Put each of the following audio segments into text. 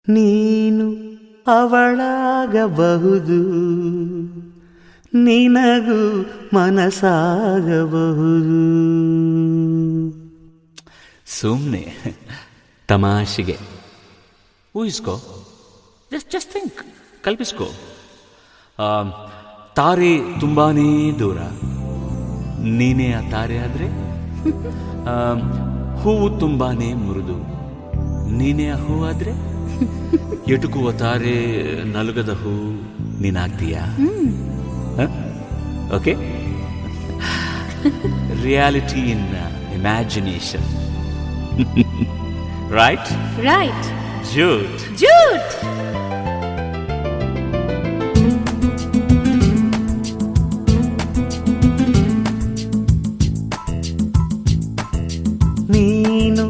ನೀನು ಅವಳಾಗಬಹುದು, ನಿನಗೂ ಮನಸ್ಸಾಗಬಹುದು. ಸುಮ್ಮನೆ ತಮಾಷೆಗೆ ಊಹಿಸ್ಕೋ, ಜಸ್ಟ್ ಥಿಂಕ್, ಕಲ್ಪಿಸ್ಕೋ. ತಾರೆ ತುಂಬಾ ದೂರ, ನೀನೇ ಆ ತಾರೆ ಆದರೆ. ಹೂವು ತುಂಬಾ ಮೃದು, ನೀನೇ ಆ ಹೂ ಆದರೆ. ಎಟುಕುವ ತಾರೆ, ನಲುಗದ ಹೂ ನೀನಾಗ್ತೀಯಾ? Okay. Reality in imagination. Right? Right. ಜೂಟ್. ಜೂಟ್. ನೀನು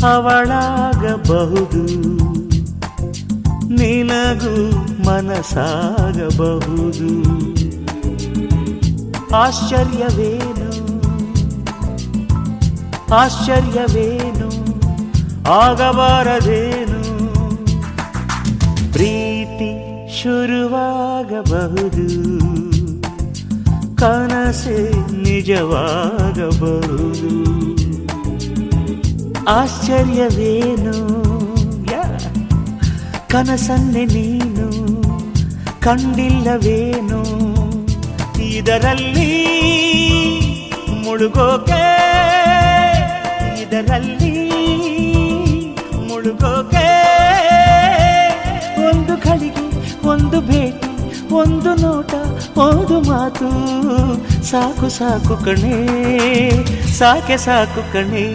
ಅವಳಾಗಬಹುದು, ನಿನಗೂ ಮನಸ್ಸಾಗಬಹುದು. ಆಶ್ಚರ್ಯವೇನು, ಆಶ್ಚರ್ಯವೇನು, ಆಗಬಾರದೇನು. ಪ್ರೀತಿ ಶುರುವಾಗಬಹುದು, ಕನಸೆ ನಿಜವಾಗಬಹುದು. ಆಶ್ಚರ್ಯವೇನು, ಕನಸನ್ನೆ ನೀನು ಕಂಡಿಲ್ಲವೇನು. ಇದರಲ್ಲಿ ಮುಳುಗೋಕೆ, ಇದರಲ್ಲಿ ಮುಳುಗೋಕೆ. ಒಂದು ಗಳಿಗೆ, ಒಂದು ಭೇಟಿ, ಒಂದು ನೋಟ, ಒಂದು ಮಾತು, ಸಾಕು ಸಾಕು ಕಣೆ, ಸಾಕೆ ಸಾಕು ಕಣೆ.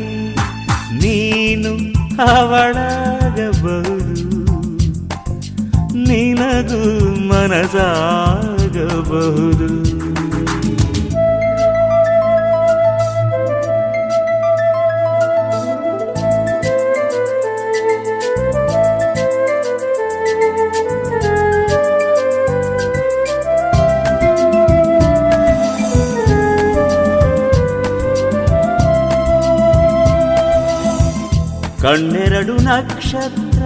ನೀನು ಅವಳಾಗಬಹುದು, ನಿನಗೂ ಮನಸ್ಸಾಗಬಹುದು. ಕಣ್ಣೆರಡು ನಕ್ಷತ್ರ,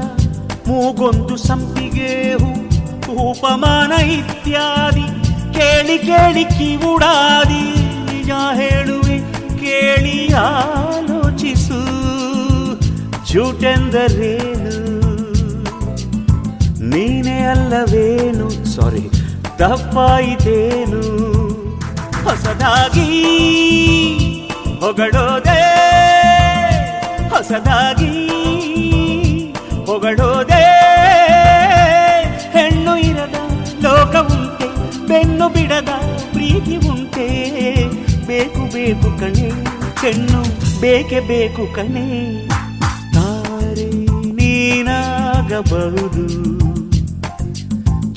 ಮೂಗೊಂದು ಸಂಪಿಗೆ ಹೂ, ಉಪಮಾನ ಇತ್ಯಾದಿ ಕೇಳಿ ಕೇಳಿ ಕಿವುಡಾದಿ. ನಿಜ ಹೇಳುವೆ ಕೇಳಿ ಆಲೋಚಿಸು, ಜೂಟೆಂದರೇನು, ನೀನೇ ಅಲ್ಲವೇನು. ಸಾರಿ, ತಪ್ಪಾಯಿತೇನು. ಹೊಸದಾಗಿ ಹೊಗಳೋದೆ, ಹೊಸದಾಗಿ ಹೊಗಳೋದೆ. ಹೆಣ್ಣು ಇರದ ಲೋಕ ಉಂಟೆ, ಬೆನ್ನು ಬಿಡದ ಪ್ರೀತಿ ಉಂಟೆ. ಬೇಕು ಬೇಕು ಕಣೆ, ಹೆಣ್ಣು ಬೇಕೆ ಬೇಕು ಕಣೆ. ತಾರೆ ನೀನಾಗಬಹುದು,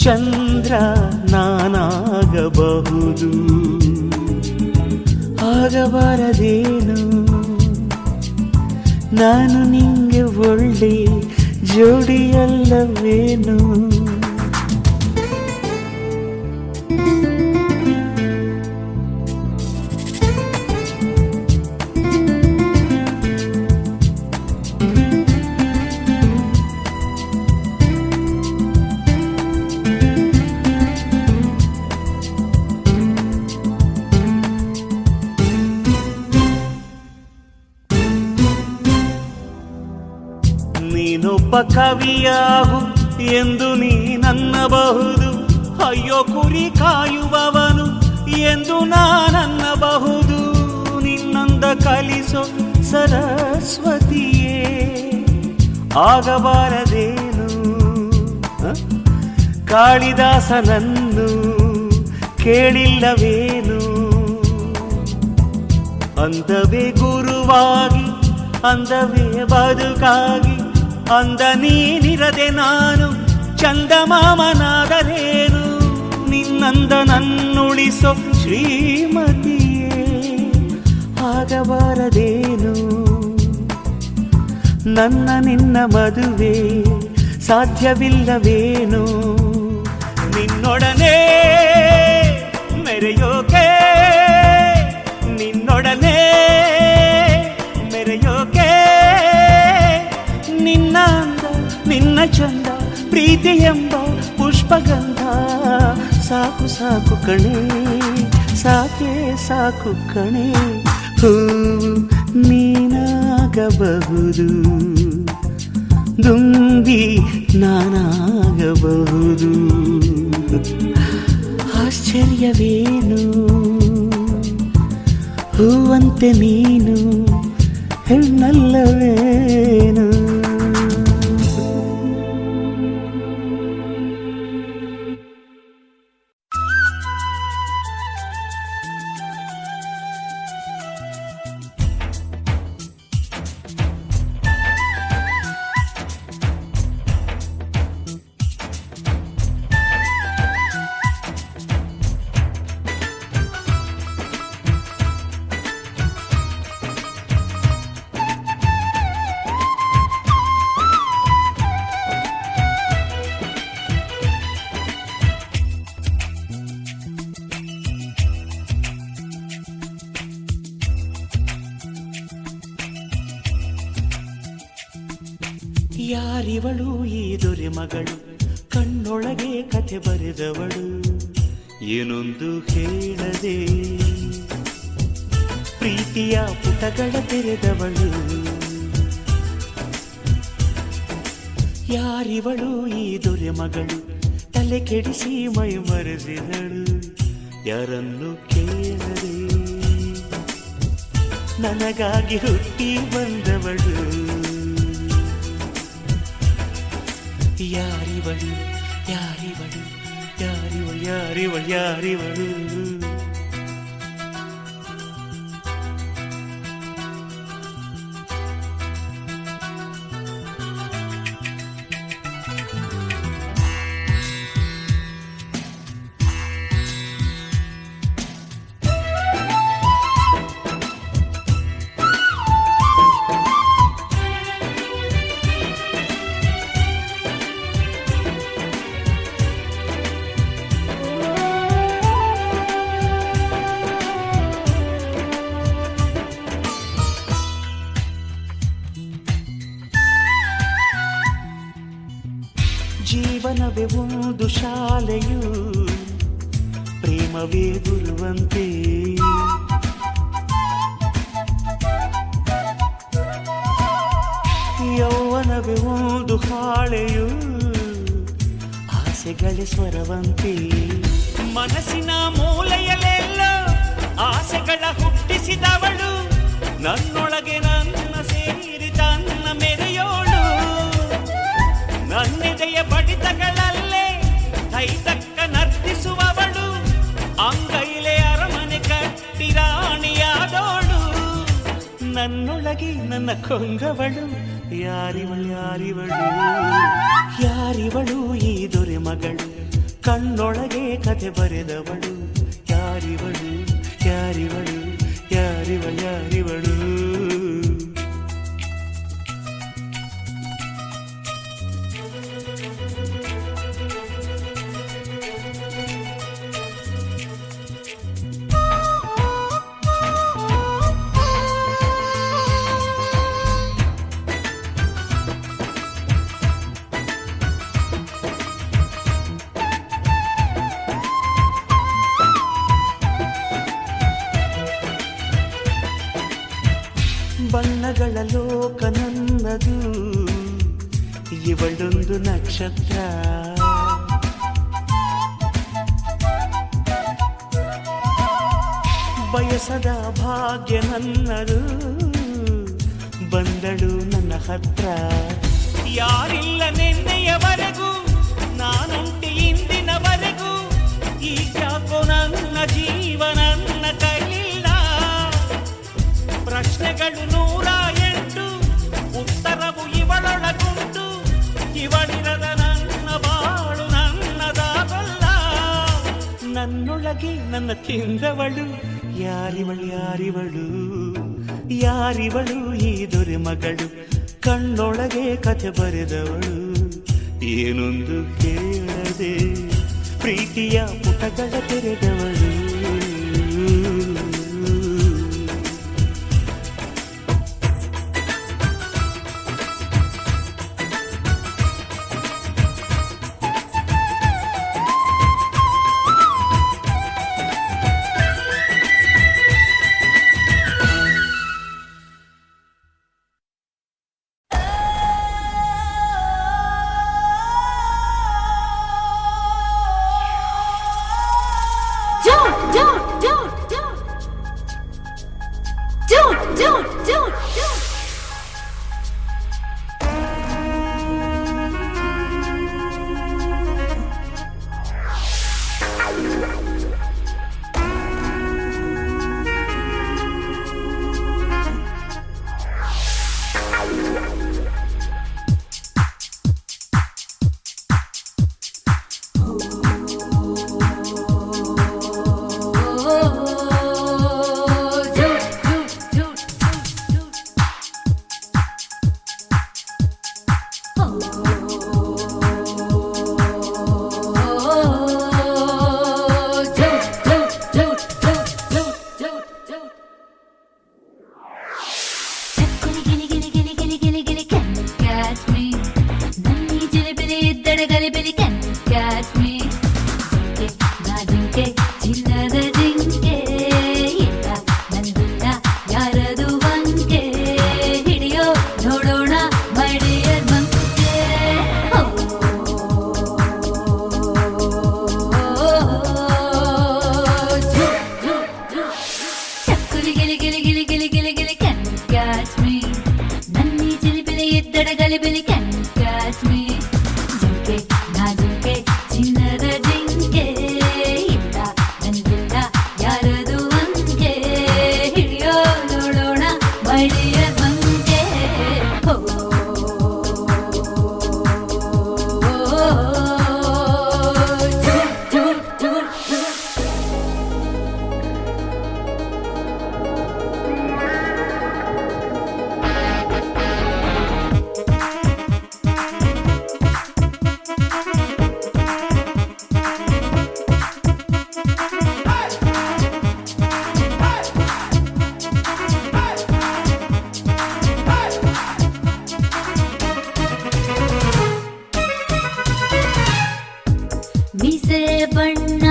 ಚಂದ್ರ ನಾನಾಗಬಹುದು. ಆಗಬಾರದೇನು, ನಾನು ನಿಂಗೆ ಒಳ್ಳೆ ಜೋಡಿಯಲ್ಲವೇನು. ನೀನೊಬ್ಬ ಕವಿಯಾಗು ಎಂದು ನೀನನ್ನಬಹುದು, ಅಯ್ಯೋ ಕುರಿ ಕಾಯುವವನು ಎಂದು ನಾನನ್ನಬಹುದು. ನಿನ್ನಂದ ಕಲಿಸೋ ಸರಸ್ವತಿಯೇ ಆಗಬಾರದೇನು. ಕಾಳಿದಾಸನನ್ನು ಕೇಳಿಲ್ಲವೇನು. ಅಂದವೇ ಗುರುವಾಗಿ, ಅಂದವೇ ಬದುಕಾಗಿ, ಅಂದ ನೀನಿರದೆ ನಾನು ಚಂದಮಾಮನಾದರೇನು. ನಿನ್ನಂದ ನನ್ನುಳಿಸೋ ಶ್ರೀಮತಿಯೇ ಆಗಬಾರದೇನು. ನನ್ನ ನಿನ್ನ ಮದುವೆ ಸಾಧ್ಯವಿಲ್ಲವೇನು. ನಿನ್ನೊಡನೆ ಮೆರೆಯೋಕೆ, ನಿನ್ನೊಡನೆ ಮೆರೆಯೋಕೆ. ನಿನ್ನ ಅಂದ, ನಿನ್ನ ಚಂದ, ಪ್ರೀತಿ ಎಂಬ ಪುಷ್ಪಗಂಧ ಸಾಕು ಸಾಕು ಕಣೆ, ಸಾಕೆ ಸಾಕು ಕಣೆ. ಹೂ ನೀನಾಗಬಹುದು, ದುಂಬಿ ನಾನಾಗಬಹುದು. ಆಶ್ಚರ್ಯವೇನು ಹೂವಂತೆ ನೀನು ಹೆಣ್ಣಲ್ಲವೇನು. ಯಾರಿವಳು ಈ ದೊರೆ ಮಗಳು, ಕಣ್ಣೊಳಗೆ ಕಥೆ ಬರೆದವಳು, ಏನೊಂದು ಹೇಳದೆ ಪ್ರೀತಿಯ ಪುಟಗಳ ತೆರೆದವಳು. ಯಾರಿವಳು ಈ ದೊರೆ ಮಗಳು, ತಲೆ ಕೆಡಿಸಿ ಮೈ ಮರೆಸಿದಳು, ಯಾರನ್ನು ಕೇಳದೆ ನನಗಾಗಿ ಹುಟ್ಟಿ ಬಂದವಳು. ಯಾರಿವಳು ಯಾರಿವಳು ಯಾರಿವಳು ಯಾರಿವಳು ಯಾರಿವಳು. ಜೀವನವೇ ಒಂದು ಶಾಲೆಯು, ಪ್ರೇಮವೇ ಗುರುವಂತೆ. ಯೌವನವೇ ಒಂದು ಹಾಳೆಯು, ಆಸೆಗಳೇ ಸ್ವರವಂತೆ. ಮನಸ್ಸಿನ ಮೂಲೆಯಲ್ಲೆಲ್ಲ ಆಸೆಗಳ ಹುಟ್ಟಿಸಿದವಳು, ನನ್ನೊಳಗೆ ನನ್ನ ಸೇರಿ ತನ್ನ ಮೆರೆಯೋಳು. ನನ್ನೆದೆಯ ಬಡಿತಗಳಲ್ಲೇ ಕೈತಕ್ಕ ನರ್ತಿಸುವವಳು, ಅಂಗೈಲೆ ಅರಮನೆ ಕಟ್ಟಿ ರಾಣಿಯಾದೋಳು. ನನ್ನೊಳಗೆ ನನ್ನ ಕೊಂಗವಳು, ಯಾರಿವಳು ಯಾರಿವಳು ಯಾರಿವಳು ಈ ದೊರೆ ಮಗಳು, ಕಣ್ಣೊಳಗೆ ಕಥೆ ಬರೆದವಳು. ಯಾರಿವಳು ಯಾರಿವಳು ಯಾರಿವಳು ಯಾರಿವಳು. ಬಣ್ಣಗಳ ಲೋಕ ನನ್ನದು, ಇವಳೊಂದು ನಕ್ಷತ್ರ. ಬಯಸದ ಭಾಗ್ಯ ನನ್ನದು, ಬಂದಳು ನನ್ನ ಹತ್ರ. ಯಾರಿಲ್ಲ ನಿನ್ನೆಯವರೆಗೂ, ನಾನುಂಟಿ ಇಂದಿನವರೆಗೂ, ಈಗ್ಯಾಕೋ ನನ್ನ ಜೀವ ನನ್ನ ಕೈಲಿಲ್ಲ. ಪ್ರಶ್ನೆಗಳು 108, ಉತ್ತರವು ಇವಳೊಳಗುಂಟು. ಇವಳಿರದ ನನ್ನ ಬಾಳು ನನ್ನದಾಗಲ್ಲ. ನನ್ನೊಳಗೆ ನನ್ನ ತಿಂದವಳು, ಯಾರಿವಳು ಯಾರಿವಳು ಯಾರಿವಳು ಈ ದೊರೆ ಮಗಳು, ಕಣ್ಣೊಳಗೆ ಕಥೆ ಬರೆದವಳು. ಏನೊಂದು ಕೇಳದೆ ಪ್ರೀತಿಯ ಪುಟಗಳ ತೆರೆದವಳು. ಮೀಸೆ ಬಣ್ಣ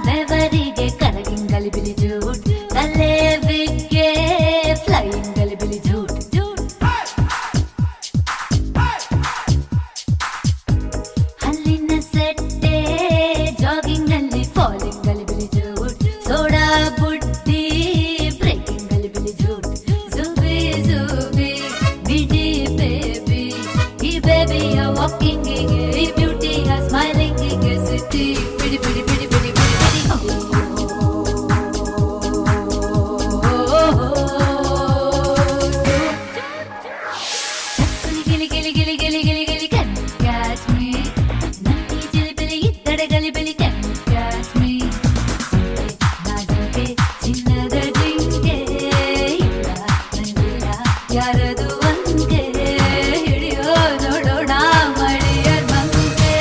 ಬೆವರಿಗೆ ಕರಗಿಂಗ್ ಗಲಿಬಿಲಿ ಜೂಟ್ ತಲೆ ವಿಗ್ಗೆ ಫ್ಲೈಯಿಂಗ್ ಗಲಿಬಿಲಿ ಜೂಟ್ ಹಲ್ಲಿನ ಸೆಟ್ಟೆ ಜಾಗಿಂಗ್ ನಲ್ಲಿ ಫಾಲಿಂಗ್ ಗಲಿಬಿಲಿ ಜೂಟ್ ಸೋಡಾ ಬುಡ್ಡಿ ಬ್ರೇಕಿಂಗ್ ಗಲಿಬಿಲಿ ಜೂಟ್ ಜುಬಿ ಜುಬಿ ಬಿಡಿ ಬೇಬಿ ಈ ಬೇಬಿಯ ವಾಕಿಂಗ್ ಈ ಬ್ಯೂಟಿಯ ಸ್ಮೈಲಿಂಗ್ ಸಿಟಿ ಬಿಡಿ ಬಿಡಿ ಬಿಡಿ ಬಿಡಿ ಬಿಡಿ ಗಿಲಿ ಗಿಲಿ ಗಿಲಿ ಗಿಲಿ ಗಿಲಿ ಗಿಲಿ can you catch me ನನ್ನಿ ಜಿಲಿಬಿಲಿ ಇತ್ತಡೆ ಗಲಿಬಿಲಿ can you catch me ನಾಜಿಗೆ ಚಿನ್ನದ ಜಿಂಕೆ ಇಲ್ಲ ನಂಗಿಲ್ಲ ಯಾರದು ಒಂದೇ ಹಿಡಿಯೋ ನೋಡೋಣ ಮಳೆಯ ಬಂಕೆ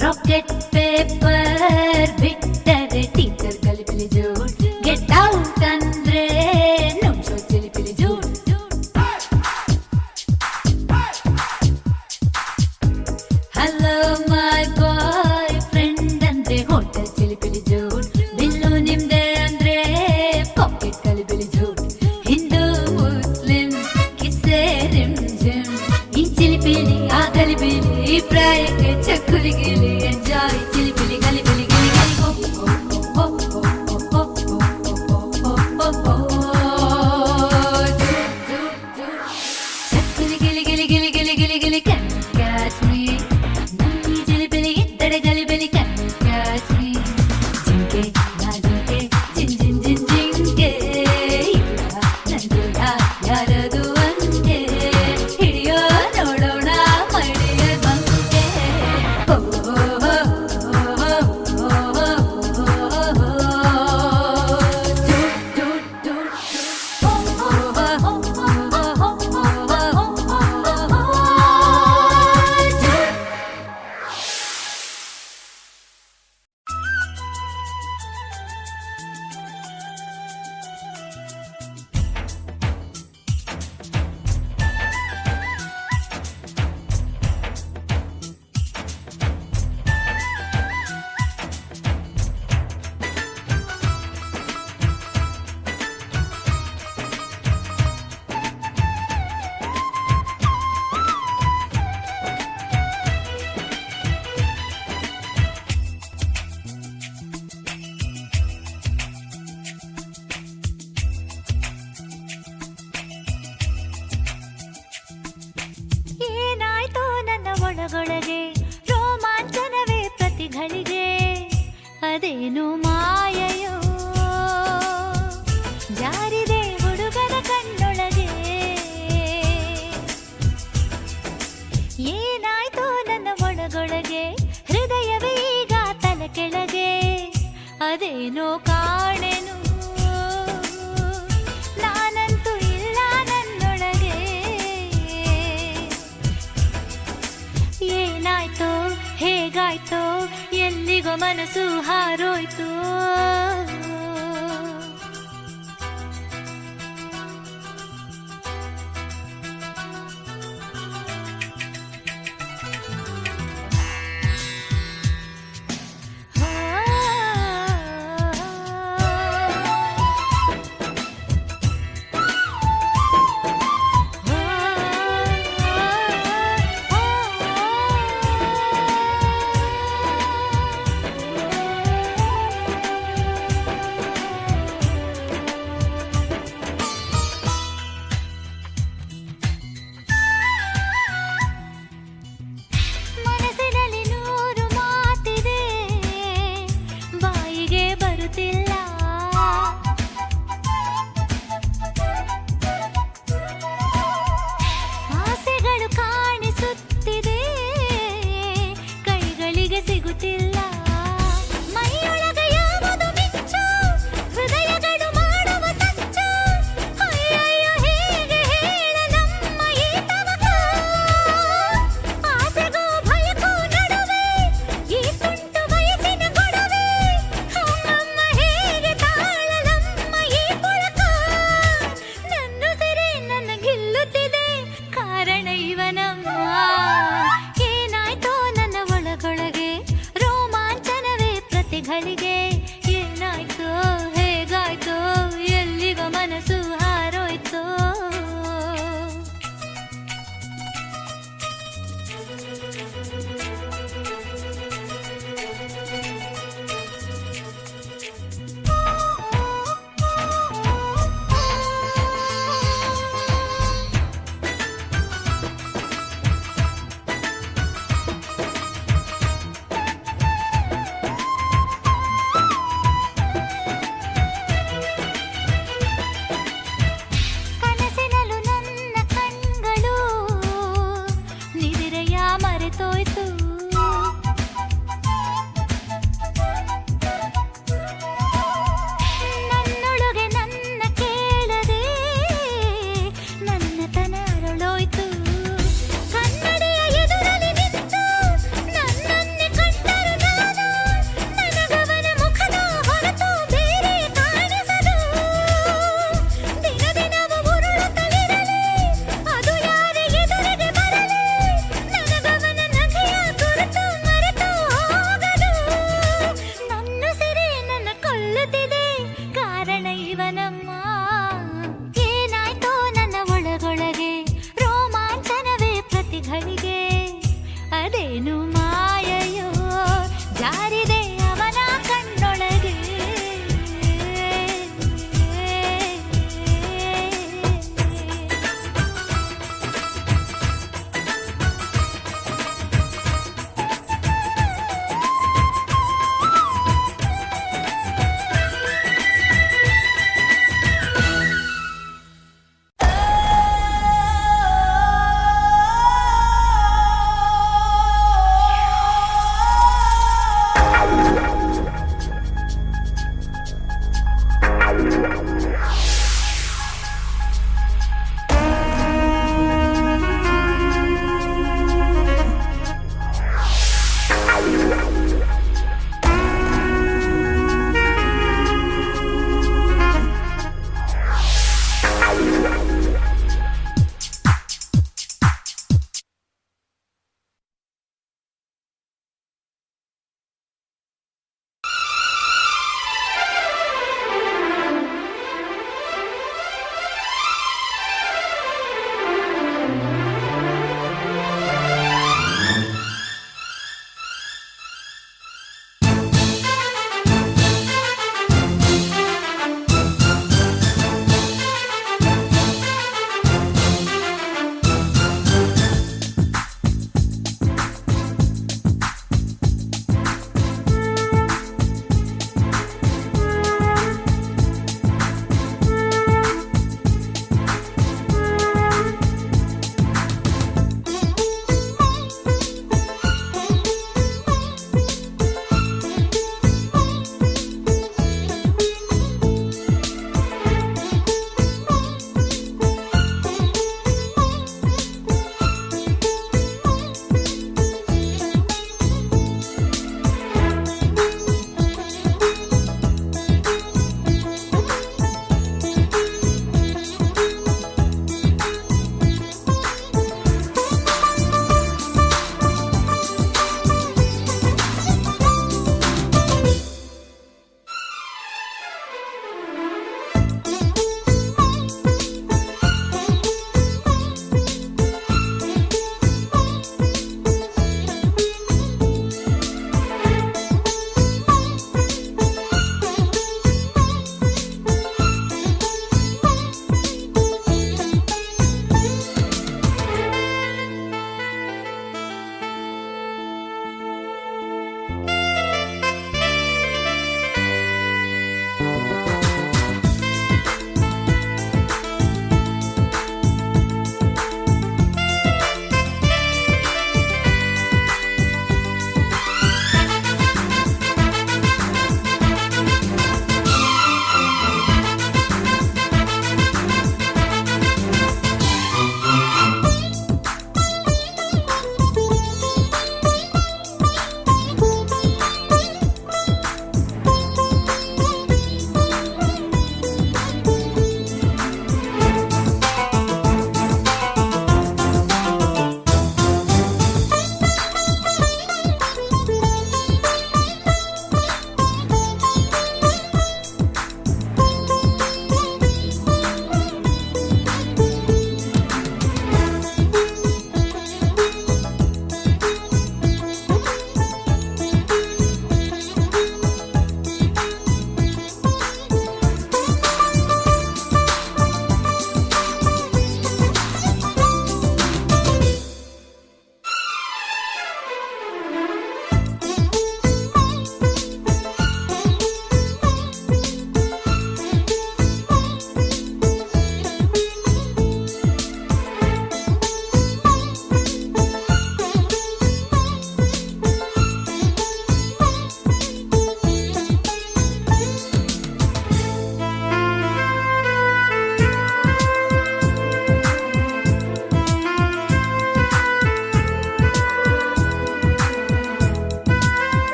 ರಾಕೆಟ್ ಪೇಪರ್ ಬಿಟ್ಟರೆ ಟೀಚರ್ ಗಲಿಬಿಲಿ ಜೂಟ್ ಗೆಟ್ ಔಟ್ ಅಂದ್ರೆ ನುಂಚೋ ಚಿಲಿಪಿಲಿ ಜೂಟ್ ಹಲೋ ಮೈ ಬಾಯ್ ಫ್ರೆಂಡ್ ಅಂದ್ರೆ ಹೋಟೆಲ್ ಚಿಲಿಪಿಲಿ ಜೂಟ್ ಬಿಲ್ಲು ನಿಮ್ದೆ ಅಂದ್ರೆ ಪಾಕೆಟ್ ಗಲಿಬಿಲಿ ಜೂಟ್ ಹಿಂದೂ ಮುಸ್ಲಿಂ ಕಿಸ್ಸೆ ರಿಮ್ ಜಿಮ್ ಈ ಚಿಲಿಪಿಲಿ ಆ ಗಲಿಬಿಲಿ ಈ ಪ್ರಾಯಕ್ಕೆ ಚಕ್ಕುಲಿ ಗಿಲಿ ಎಂಜಾಯ್ ಚಿಲಿಪಿಲಿ ಗಲಿಬಿಲಿ ಗಿಲಿ ಗಿಲಿ ಹೋ ಹೋ ಹೋ ಹೋ ಹೋ ಹೋ ಚಕ್ಕುಲಿ ಗಿಲಿ ಗಿಲಿ ಗಿಲಿ ಗಿಲಿ ಗಿಲಿ ಗಿಲಿ can you catch me ನನ್ನಿ ಜಿಲಿಬಿಲಿ ಇತ್ತಡೆ ಗಲಿಬಿಲಿ can you catch me ಜಿಂಕೆ ನಾ ಜಿಂಕೆ ಜಿನ್ ಜಿನ್ ಜಿನ್ ಜಿಂಕೆ ಇಲ್ಲ ನಂಗಿಲ್ಲ ಯಾರದು ಒಂದೇ ಹಿಡಿಯೋ ನೋಡೋಣ ಮಳೆಯ ಬಂಕೆ ಏನಾಯ್ತೋ ನನ್ನ ಒಳಗೊಳಗೆ ರೋಮಾಂಚನವೇ ಪ್ರತಿಗಳಿಗೆ ಅದೇನು ಮಾಯೆಯೋ ಜಾರಿದೆ ಹುಡುಗನ ಕಣ್ಣೊಳಗೆ ಏನಾಯ್ತೋ ನನ್ನ ಒಳಗೊಳಗೆ ಹೃದಯವೇ ಈಗ ತಲೆ ಕೆಳಗೆ ಅದೇನೋ ಕಾಣೆನು ನಾನಂತೂ ಇಲ್ಲ ನನ್ನೊಳಗೆ ಏನಾಯ್ತೋ ಹೇಗಾಯ್ತೋ ಎಲ್ಲಿಗೋ ಮನಸ್ಸು ಹಾರೋಯ್ತು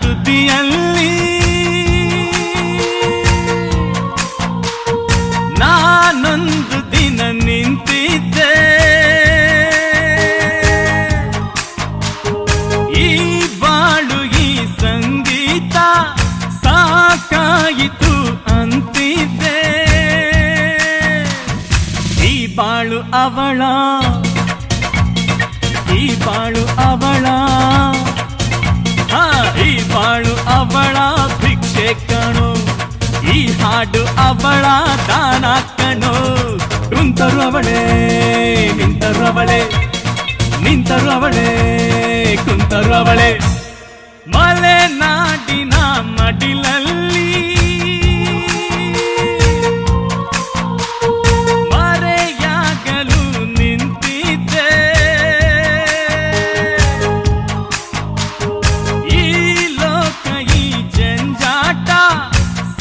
ತುದಿಯಲ್ಲಿ ನಾನೊಂದು ದಿನ ನಿಂತಿದ್ದೆ. ಈ ಬಾಳು ಈ ಸಂಗೀತ ಸಾಕಾಯಿತು ಅಂತಿದ್ದೆ. ಈ ಬಾಳು ಅವಳ, ಈ ಬಾಳು ಅವಳ, ಈ ಬಾಳು ಅವಳ ಭಿಕ್ಷೆ ಕಣೋ, ಈ ಹಾಡು ಅವಳ ದಾನ ಕಣೋ. ಕುಂತರು ಅವಳೇ, ನಿಂತರು ಅವಳೇ, ನಿಂತರು ಅವಳೇ, ಕುಂತರು ಅವಳೇ. ಮಲೆನಾಡಿನ ಮಡಿಲಲ್ಲಿ ಮರೆಯಾಗಲು ನಿಂತಿದ್ದೆ. ಈ ಲೋಕ ಈ ಜಂಜಾಟ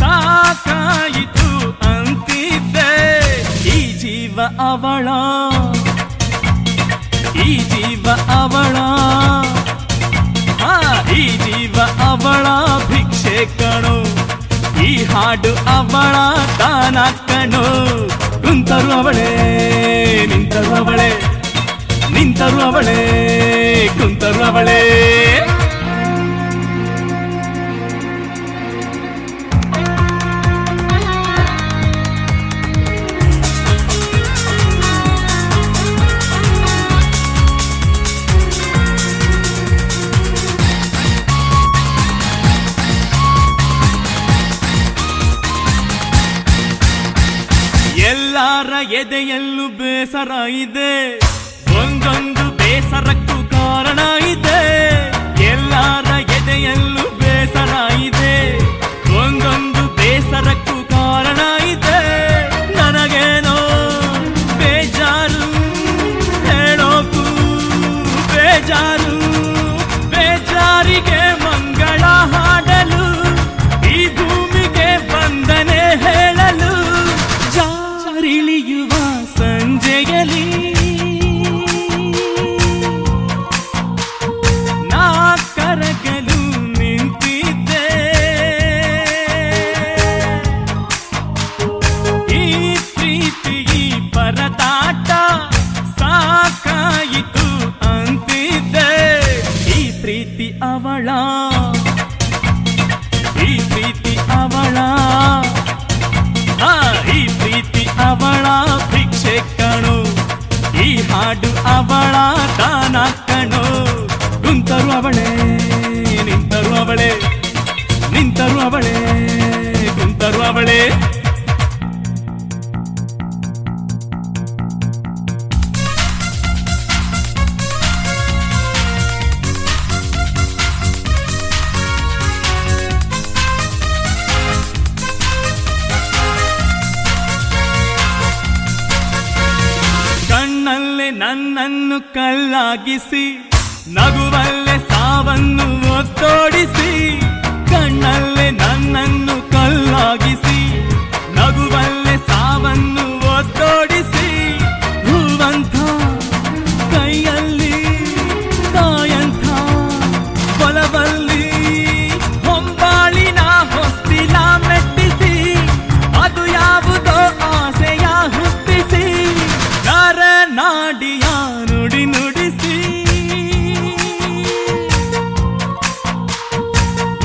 ಸಾಕಾಯಿತು ಅಂತಿದ್ದೆ. ಈ ಜೀವ ಅವಳ, ಈ ಜೀವ ಅವಳ, ಈ ಜೀವ ಅವಳ ಭಿಕ್ಷೆ ಕಣೋ, ಈ ಹಾಡು ಅವಳ ದಾನ ಕಣೋ. ಕುಂತರು ಅವಳೇ, ನಿಂತರು ಅವಳೇ, ನಿಂತರು ಅವಳೇ, ಕುಂತರು ಅವಳೇ. ಎಲ್ಲರ ಎದೆಯಲ್ಲೂ ಬೇಸರ ಇದೆ, ಒಂದೊಂದು ಬೇಸರಕ್ಕೂ ಕಾರಣ ಇದೆ. ಎಲ್ಲರ ಎದೆಯಲ್ಲೂ ಬೇಸರ ಇದೆ, ಒಂದೊಂದು ಬೇಸರಕ್ಕೂ ಕಾರಣ ಇದೆ. ನನಗೇನೋ ಬೇಜಾರು, ಹೇಳೋಕು ಬೇಜಾರು, ಬೇಜಾರಿಗೆ ಮಂಗಳ ಹಾಡಲು ಈ ಭೂಮಿಗೆ ವಂದನೆ ಹೇಳಲು. ಜಾರಿಳಿಯುವ ಸಂಜೆಯಲ್ಲಿ ನಾ ಕರಗಲು ನಿಂತಿದ್ದೆ. ಈ ಪ್ರೀತಿ ಈ ಪರದಾಟ ಸಾಕಾಯಿತು ಅಂತಿದ್ದೆ. ಈ ಪ್ರೀತಿ ಅವಳ, ಈ ಪ್ರೀತಿ ಅವಳ, ಈ ಪ್ರೀತಿ ಅವಳ ಭಿಕ್ಷೆ ಕಣೋ, ಈ ಹಾಡು ಅವಳ ದಾನ ಕಣೋ. ಕುಂತರು ಅವಳೇ, ನಿಂತರು ಅವಳೇ, ನಿಂತರು ಅವಳೇ, ಕುಂತರು ಅವಳೇ. ಕಣ್ಣಲ್ಲೇ ನನ್ನನ್ನು ಕಲ್ಲಾಗಿಸಿ, ನಗುವಲ್ಲೇ ಸಾವನ್ನು ಒತ್ತೋಡಿಸಿ. ಕಣ್ಣಲ್ಲೇ ನನ್ನನ್ನು ಕಲ್ಲಾಗಿಸಿ, ನಗುವಲ್ಲೇ ಸಾವನ್ನು ಒತ್ತೋಡಿಸಿ. ಹೂವಂಥ ಕೈಯಲ್ಲಿ ತಾಯಂಥ ಹೊಲವಲ್ಲಿ ಹೊಂಬಾಳಿನ ಹೊಸ್ತಿಲ ಮೆಟ್ಟಿಸಿ. ಅದು ಯಾವುದೋ ಆಸೆಯ ಹುಟ್ಟಿಸಿ, ನಾಡಿಯ ನುಡಿ ನುಡಿಸಿ.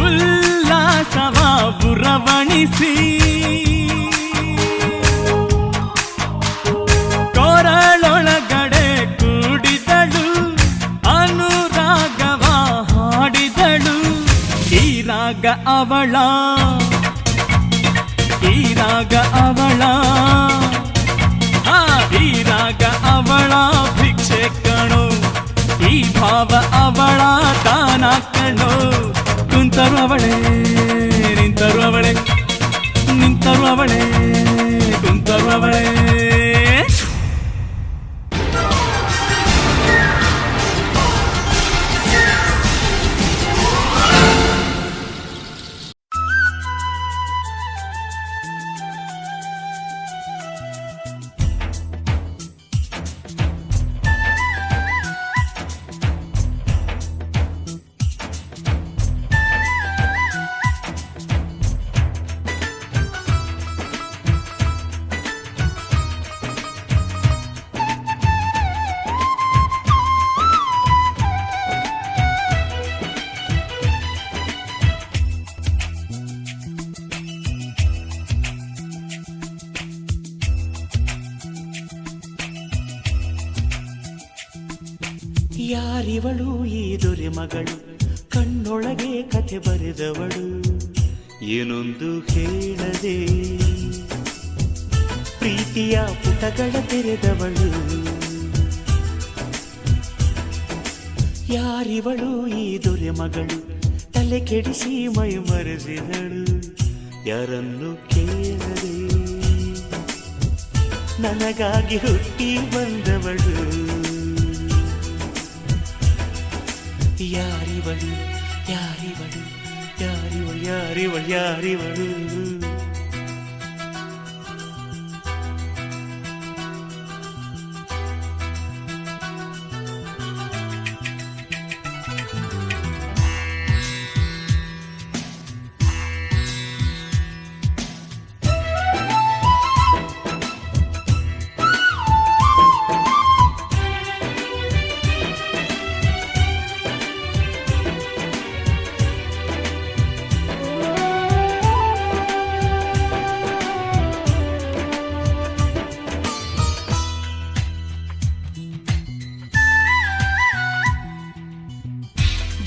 ಉಲ್ಲಾಸವ ಬುರವಣಿಸಿ, ಕೊರಳೊಳಗಡೆ ಕೂಡಿದಳು, ಅನುರಾಗವ ಹಾಡಿದಳು. ಈ ರಾಗ ಅವಳ, ಈ ರಾಗ ಅವಳ, ಈ ರಾಗ ಅವಳ ಭಿಕ್ಷೆ ಕಣೋ, ಈ ಭಾವ ಅವಳ ದಾನ ಕಣೋ. ಕುಂತರು ಅವಳೇ, ನಿಂತರು ಅವಳೇ, ನಿಂತರು ಅವಳೇ, ಕುಂತರು ಅವಳೇ. ಯಾರಿವಳು ಈ ದೊರೆ ಮಗಳು, ಕಣ್ಣೊಳಗೆ ಕಥೆ ಬರೆದವಳು, ಏನೊಂದು ಹೇಳದೆ ಪ್ರೀತಿಯ ಪುಟಗಳ ತೆರೆದವಳು. ಯಾರಿವಳು ಈ ದೊರೆ ಮಗಳು, ತಲೆ ಕೆಡಿಸಿ ಮೈ ಮರೆಸಿದಳು, ಯಾರನ್ನು ಕೇಳದೆ ನನಗಾಗಿ ಹುಟ್ಟಿ ಬಂದವಳು. ಯಾರಿವಳು ಯಾರಿವಳು ಯಾರಿವಳು ಯಾರಿವಳು ಯಾರಿವಳು.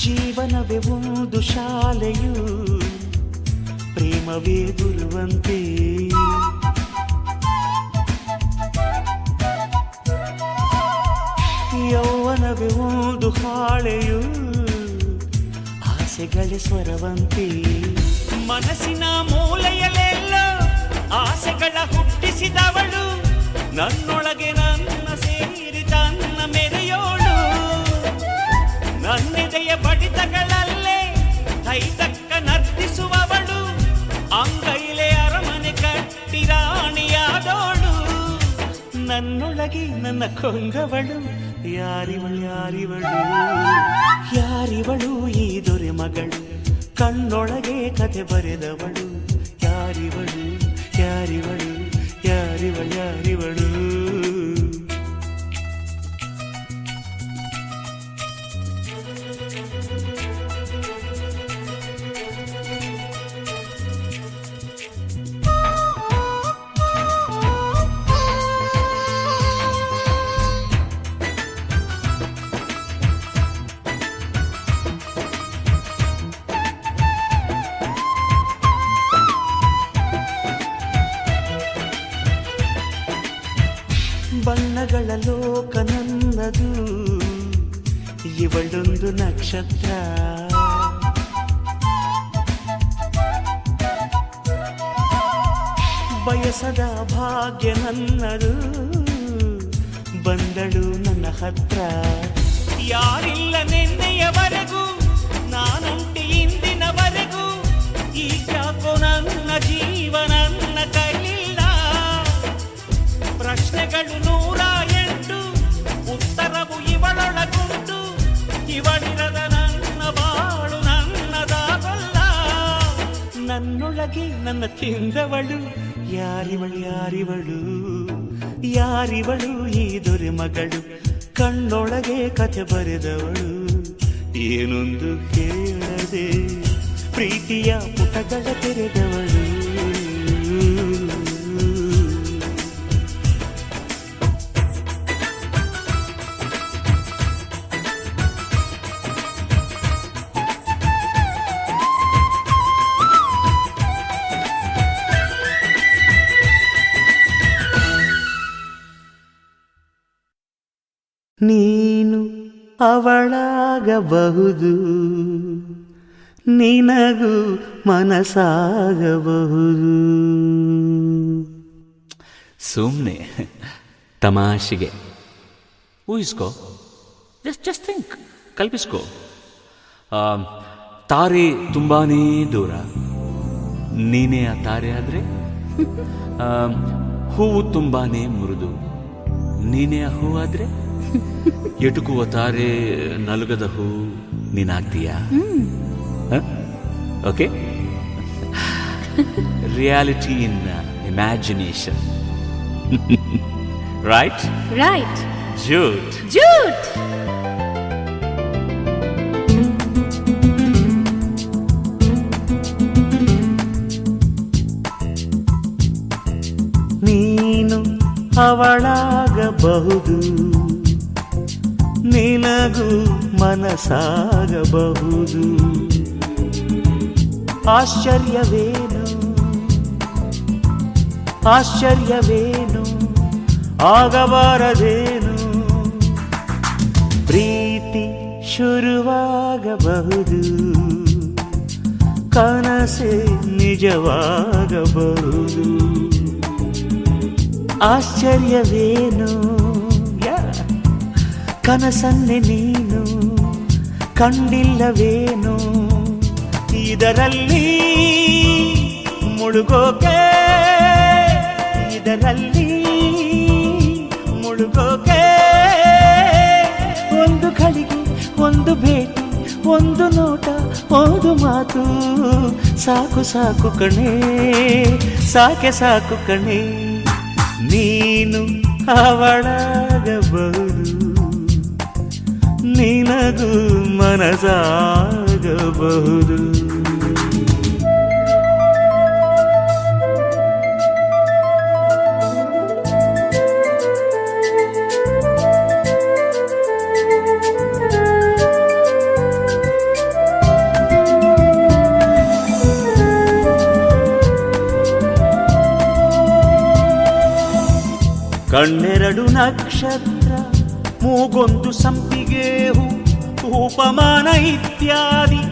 ಜೀವನವೇ ಒಂದು ಶಾಲೆಯು, ಪ್ರೇಮವೇ ಗುರುವಂತೆ. ಯೌವನವೇ ಒಂದು ಹಾಳೆಯು, ಆಸೆಗಳ ಸ್ವರವಂತೆ. ಮನಸ್ಸಿನ ಮೂಲೆಯಲ್ಲೆಲ್ಲ ಆಸೆಗಳ ಹುಟ್ಟಿಸಿದವಳು, ನನ್ನೊಳಗೆ ನನ್ನ ಸೇರಿ ತನ್ನ ಮೆರೆಯೋಳು. ನನ್ನೆದೆಯ ಬಡಿತಗಳಲ್ಲೇ ಕೈತಕ್ಕ ನರ್ತಿಸುವವಳು, ಅಂಗೈಲೆ ಅರಮನೆ ಕಟ್ಟಿ ರಾಣಿಯಾದೋಳು. ನನ್ನೊಳಗೆ ನನ್ನ ಕೊಂಗವಳು, ಯಾರಿವಳು ಯಾರಿವಳು ಯಾರಿವಳು ಈ ದೊರೆ ಮಗಳು, ಕಣ್ಣೊಳಗೆ ಕಥೆ ಬರೆದವಳು, ಯಾರಿವಳು ಯಾರಿವಳು ಯಾರಿವಳು ಯಾರಿವಳು. ಬಣ್ಣಗಳ ಲೋಕ ನನ್ನದು, ಇವಳೊಂದು ನಕ್ಷತ್ರ. ಬಯಸದ ಭಾಗ್ಯ ನನ್ನದು, ಬಂದಳು ನನ್ನ ಹತ್ರ. ಯಾರಿಲ್ಲ ನಿನ್ನೆಯವರೆಗೂ, ನಾನುಂಟಿ ಇಂದಿನವರೆಗೂ, ಈಗ್ಯಾಕೋ ನನ್ನ ಜೀವ ನನ್ನ ಕೈಲಿಲ್ಲ. ಪ್ರಶ್ನೆಗಳು 108, ಉತ್ತರವು ಇವಳೊಳಗುಂಟು. ಇವಳಿರದ ನನ್ನ ಬಾಳು ನನ್ನದಾಗಲ್ಲ. ನನ್ನೊಳಗೆ ನನ್ನ ತಿಂದವಳು, ಯಾರಿವಳು ಯಾರಿವಳು ಯಾರಿವಳು ಈ ದೊರೆ ಮಗಳು, ಕಣ್ಣೊಳಗೆ ಕಥೆ ಬರೆದವಳು, ಏನೊಂದು ಕೇಳದೆ ಪ್ರೀತಿಯ ಪುಟಗಳ ತೆರೆದವಳು. ನೀನು ಅವಳಾಗಬಹುದು, ನಿನಗೂ ಮನಸ್ಸಾಗಬಹುದು. ಸುಮ್ಮನೆ ತಮಾಷೆಗೆ ಊಹಿಸ್ಕೋ, ಜಸ್ಟ್ ಥಿಂಕ್, ಕಲ್ಪಿಸ್ಕೋ. ತಾರೆ ತುಂಬಾನೇ ದೂರ, ನೀನೇ ಆ ತಾರೆ ಆದರೆ. ಹೂವು ತುಂಬಾನೇ ಮೃದು, ನೀನೇ ಆ ಹೂವಾದ್ರೆ. ಎಟುಕುವ ತಾರೆ ನಲುಗದ ಹೂ ನೀನಾಗ್ತೀಯಾ? Okay. Reality in imagination. Right right. ಜೂಟ್ ಜೂಟ್. ನೀನು ಅವಳಾಗಬಹುದು, ನೀನು ನಿನಗೂ ಮನಸಾಗಬಹುದು. ಆಶ್ಚರ್ಯವೇನು ಆಶ್ಚರ್ಯವೇನು ಆಗಬಾರದೇನು, ಪ್ರೀತಿ ಶುರುವಾಗಬಹುದು, ಕನಸೆ ನಿಜವಾಗಬಹುದು. ಆಶ್ಚರ್ಯವೇನು ಕನಸನ್ನೆ ನೀನು ಕಂಡಿಲ್ಲವೇನು, ಇದರಲ್ಲಿ ಮುಳುಗೋಕೆ ಇದರಲ್ಲಿ ಮುಳುಗೋಕೆ. ಒಂದು ಗಳಿಗೆ ಒಂದು ಭೇಟಿ, ಒಂದು ನೋಟ, ಒಂದು ಮಾತು, ಸಾಕು ಸಾಕು ಕಣೆ, ಸಾಕೆ ಸಾಕು ಕಣೆ. ನೀನು ಅವಳಾಗಬಹುದು, ನಿನಗೂ ಮನಸಾಗಬಹುದು. ಕಣ್ಣೆರಡು ನಕ್ಷತ್ರ, ಮೂಗೊಂದು ಸಂಪಿಗೆ ಹೂ, ಉಪಮಾನ ಇತ್ಯಾದಿ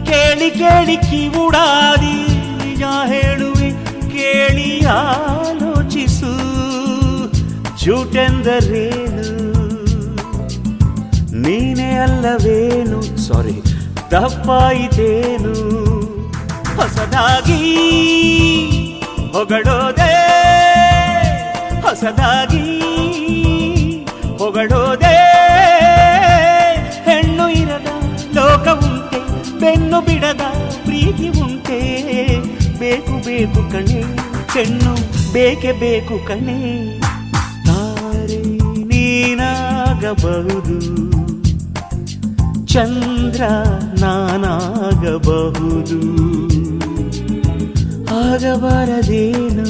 ಕೇಳಿ ಕೇಳಿ ಕಿವುಡಾದಿ. ನಿಜ ಹೇಳುವೆ ಕೇಳಿ ಆಲೋಚಿಸು, ಜೂಟೆಂದರೇನು ನೀನೇ ಅಲ್ಲವೇನು, ಸಾರಿ ತಪ್ಪಾಯಿತೇನು. ಹೊಸದಾಗಿ ಹೊಗಳೋದೆ ಹೊಸದಾಗಿ ಹೊಗಳೋದೆ, ಹೆಣ್ಣು ಇರದ ಲೋಕ ಉಂಟೆ, ಬೆನ್ನು ಬಿಡದ ಪ್ರೀತಿ ಉಂಟೆ. ಬೇಕು ಬೇಕು ಕಣೆ ಹೆಣ್ಣು, ಬೇಕೆ ಬೇಕು ಕಣೆ. ತಾರೆ ನೀನಾಗಬಹುದು, ಚಂದ್ರ ನಾನಾಗಬಹುದು, ಆಗಬಾರದೇನು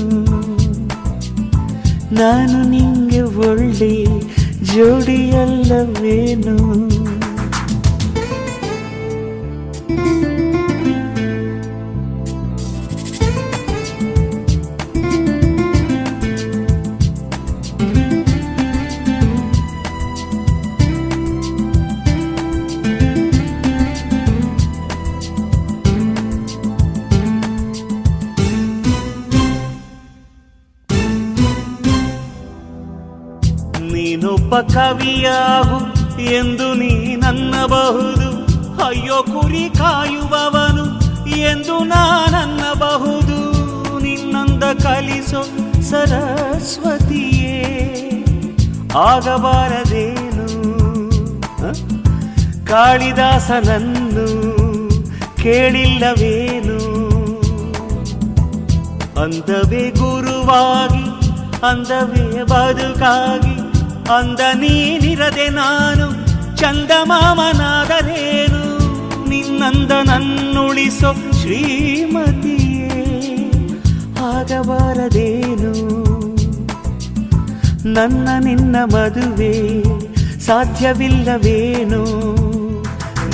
ನಾನು ನಿಂಗೆ ಒಳ್ಳೆ ಜೋಡಿಯಲ್ಲವೇನು. ನೀನೊಬ್ಬ ಕವಿಯಾಗು ಎಂದು ನೀನನ್ನಬಹುದು, ಅಯ್ಯೋ ಕುರಿ ಕಾಯುವವನು ಎಂದು ನಾನನ್ನಬಹುದು. ನಿನ್ನಂದ ಕಲಿಸೋ ಸರಸ್ವತಿಯೇ ಆಗಬಾರದೇನು, ಕಾಳಿದಾಸನನ್ನು ಕೇಳಿಲ್ಲವೇನು. ಅಂದವೇ ಗುರುವಾಗಿ, ಅಂದವೇ ಬದುಕಾಗಿ, ಅಂದ ನೀನಿರದೆ ನಾನು ಚಂದಮಾಮನಾದರೇನು. ನಿನ್ನಂದ ನನ್ನುಳಿಸೋ ಶ್ರೀಮತಿಯೇ ಆಗಬಾರದೇನು. ನನ್ನ ನಿನ್ನ ಮದುವೆ ಸಾಧ್ಯವಿಲ್ಲವೇನು.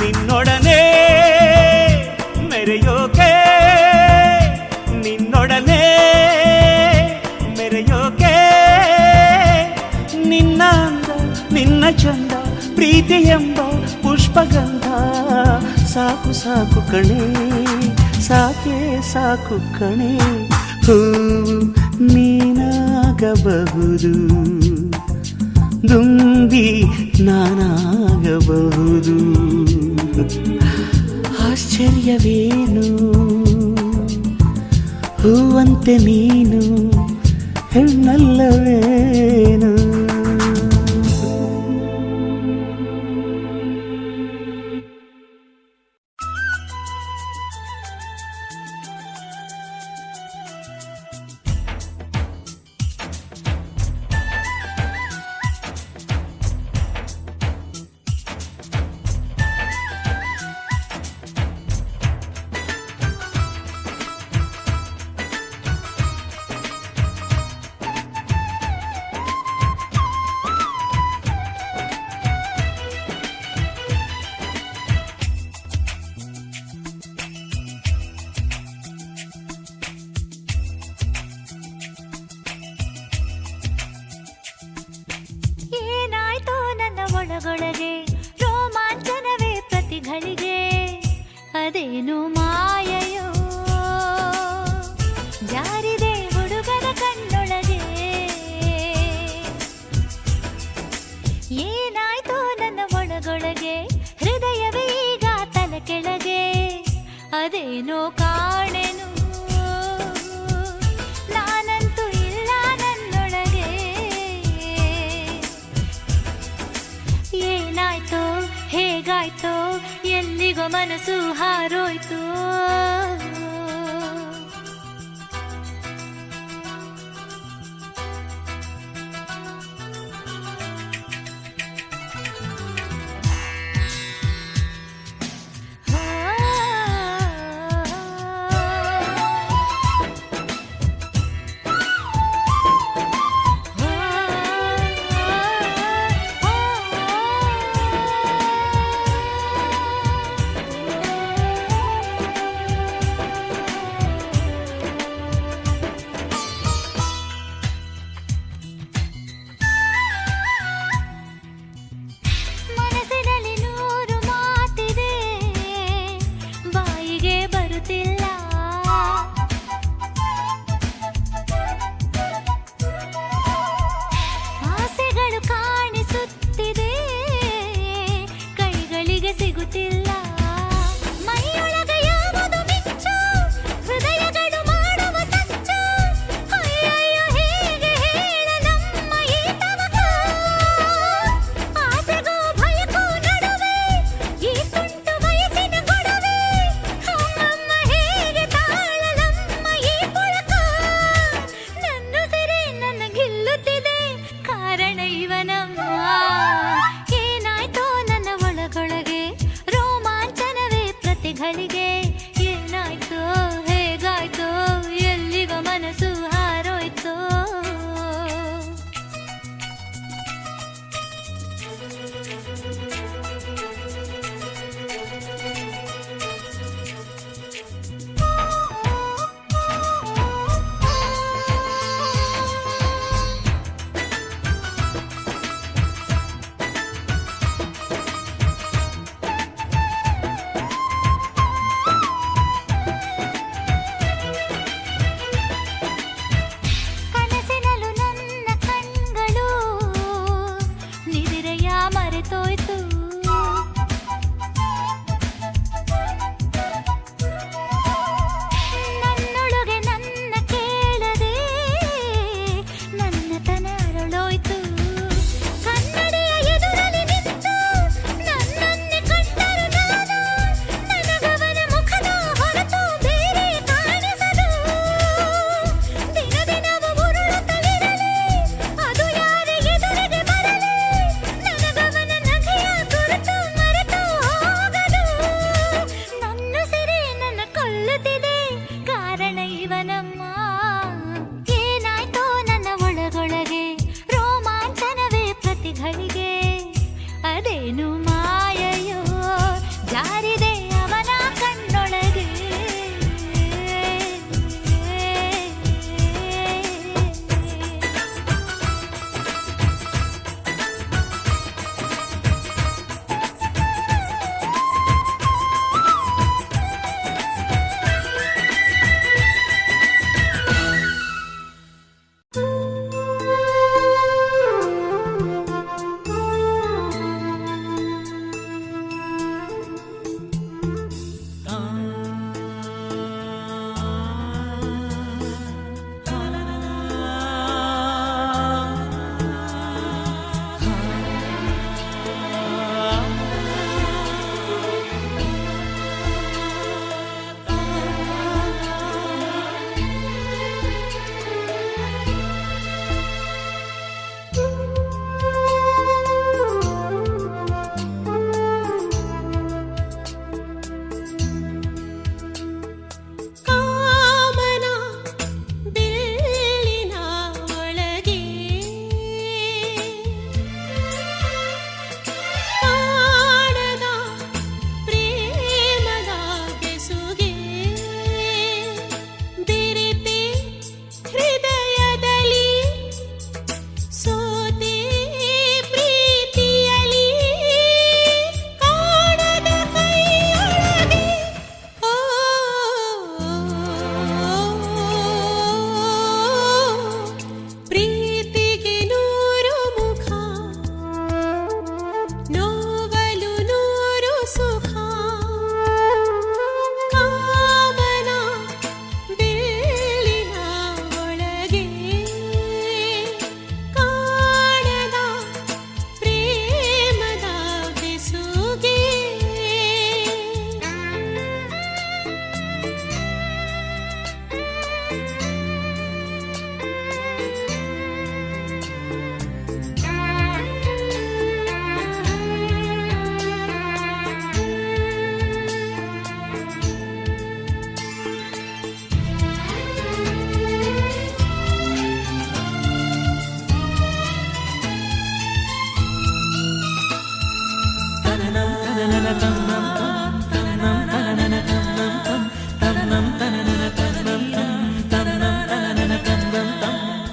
ನಿನ್ನೊಡನೆ ಮೆರೆಯೋಕೆ, ನಿನ್ನೊಡನೆ ಮೆರೆಯೋಕೆ. ನಿನ್ನ ಅಂದ ನಿನ್ನ ಚಂದ ಪ್ರೀತಿ ಎಂಬ ಪುಷ್ಪಗಂಧ, ಸಾಕು ಸಾಕು ಕಣೆ, ಸಾಕೆ ಸಾಕು ಕಣೆ. ಹೂವು ನೀನಾಗಬಹುದು, ದುಂಬಿ ನಾನಾಗಬಹುದು. ಆಶ್ಚರ್ಯವೇನು ಹೂವಂತೆ ನೀನು ಹೆಣ್ಣಲ್ಲವೇನು. ನನ್ನೊಳಗೆ ಹೃದಯವೀಗ ತಲೆ ಕೆಳಗೆ ಅದೇನೋ ಕಾಣೆನು ನಾನಂತೂ ಇಲ್ಲ ನನ್ನೊಳಗೆ ಏನಾಯ್ತೋ ಹೇಗಾಯ್ತೋ ಎಲ್ಲಿಗೋ ಮನಸ್ಸು ಹಾರೋಯ್ತು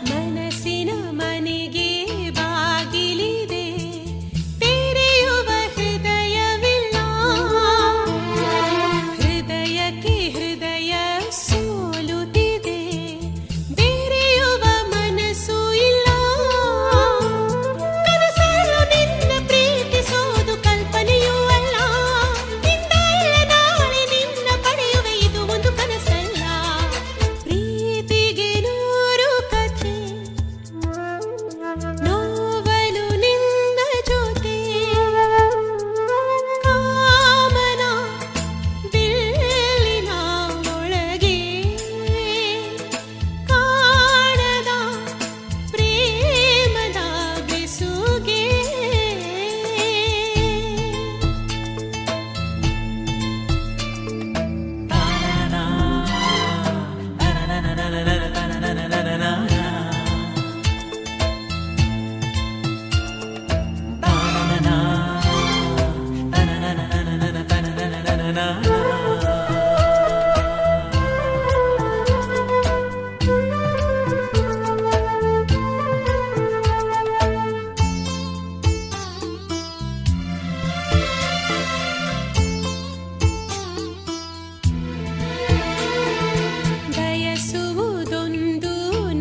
ಮನಸ್ಸಿನ ಮನೆಗೆ ಬಾಗಿಲಿದೆ ತೆರೆಯುವ ಹೃದಯವಿಲ್ಲ ಹೃದಯಕ್ಕೆ ಹೃದಯ ಸೋಲುತ್ತಿದೆ ಬೇರೆಯುವ ಮನಸ್ಸು ಇಲ್ಲ ಕನಸನ್ನು ನಿನ್ನ ಪ್ರೀತಿಸೋದು ಕಲ್ಪನೆಯೂ ಅಲ್ಲ ನಿನ್ನಲ್ಲ ನಾಳೆ ನಿನ್ನ ಪಡೆಯುವೆ ಇದು ಒಂದು ಕನಸಲ್ಲ ಪ್ರೀತಿಗೆ ನೂರು ಕಥೆ ನೋವಲು ನಿನ್ನ ಜೊತೆ ಕಾಮನ ಬಿಲ್ಲಿನ ಒಳಗೆ ಕಾಣದ ಪ್ರೇಮದ ಬೆಸುಗೆ ಬಯಸುವುದೊಂದು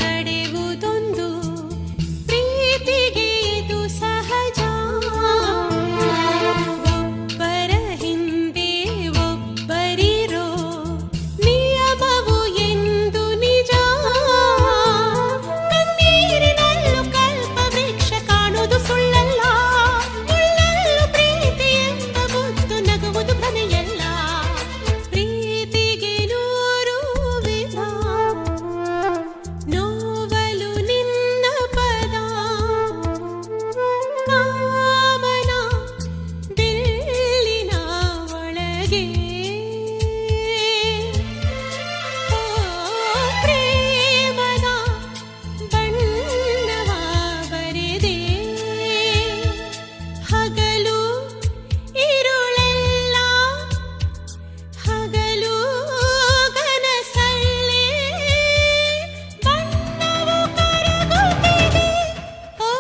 ನಡೆಯುವುದೊಂದು ಪ್ರೀತಿಗೆ ಇದು ಸಹಜ ಒಬ್ಬರ ಹಿಂದೆ ಒಬ್ಬರಿರೋ ನಿಯಮವು ಎಂದು ನಿಜ ಕಣ್ಣೀರಿನಲ್ಲೂ ಕಲ್ಪವೃಕ್ಷ ಕಾಣುವುದು ಸುಳ್ಳಲ್ಲ ಮುಳ್ಳಲ್ಲೂ ಪ್ರೀತಿ ಎಂಬ ಮುದ್ದು ನಗುವುದು ಭ್ರಮೆಯಲ್ಲ ಪ್ರೀತಿಗೆ ನೂರು ವಿಧ ನೋವಲು ನಿನ್ನ ಪದ ಕಾಮನ ಬಿಲ್ಲಿನ ಒಳಗೆ ಓ ಪ್ರೇಮದ ಬಣ್ಣವ ಬರೆದೆ ಹಗಲು ಇರುಳೆಲ್ಲ ಹಗಲು ಕನಸಲ್ಲೇ ಬಣ್ಣವು ಕರಗುತ್ತಿದೆ ಓ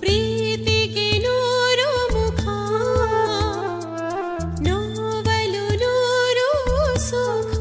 ಪ್ರೀತಿಗೆ ನೂರು ಮುಖ ನೋವಲು ನೂರು ಸುಖ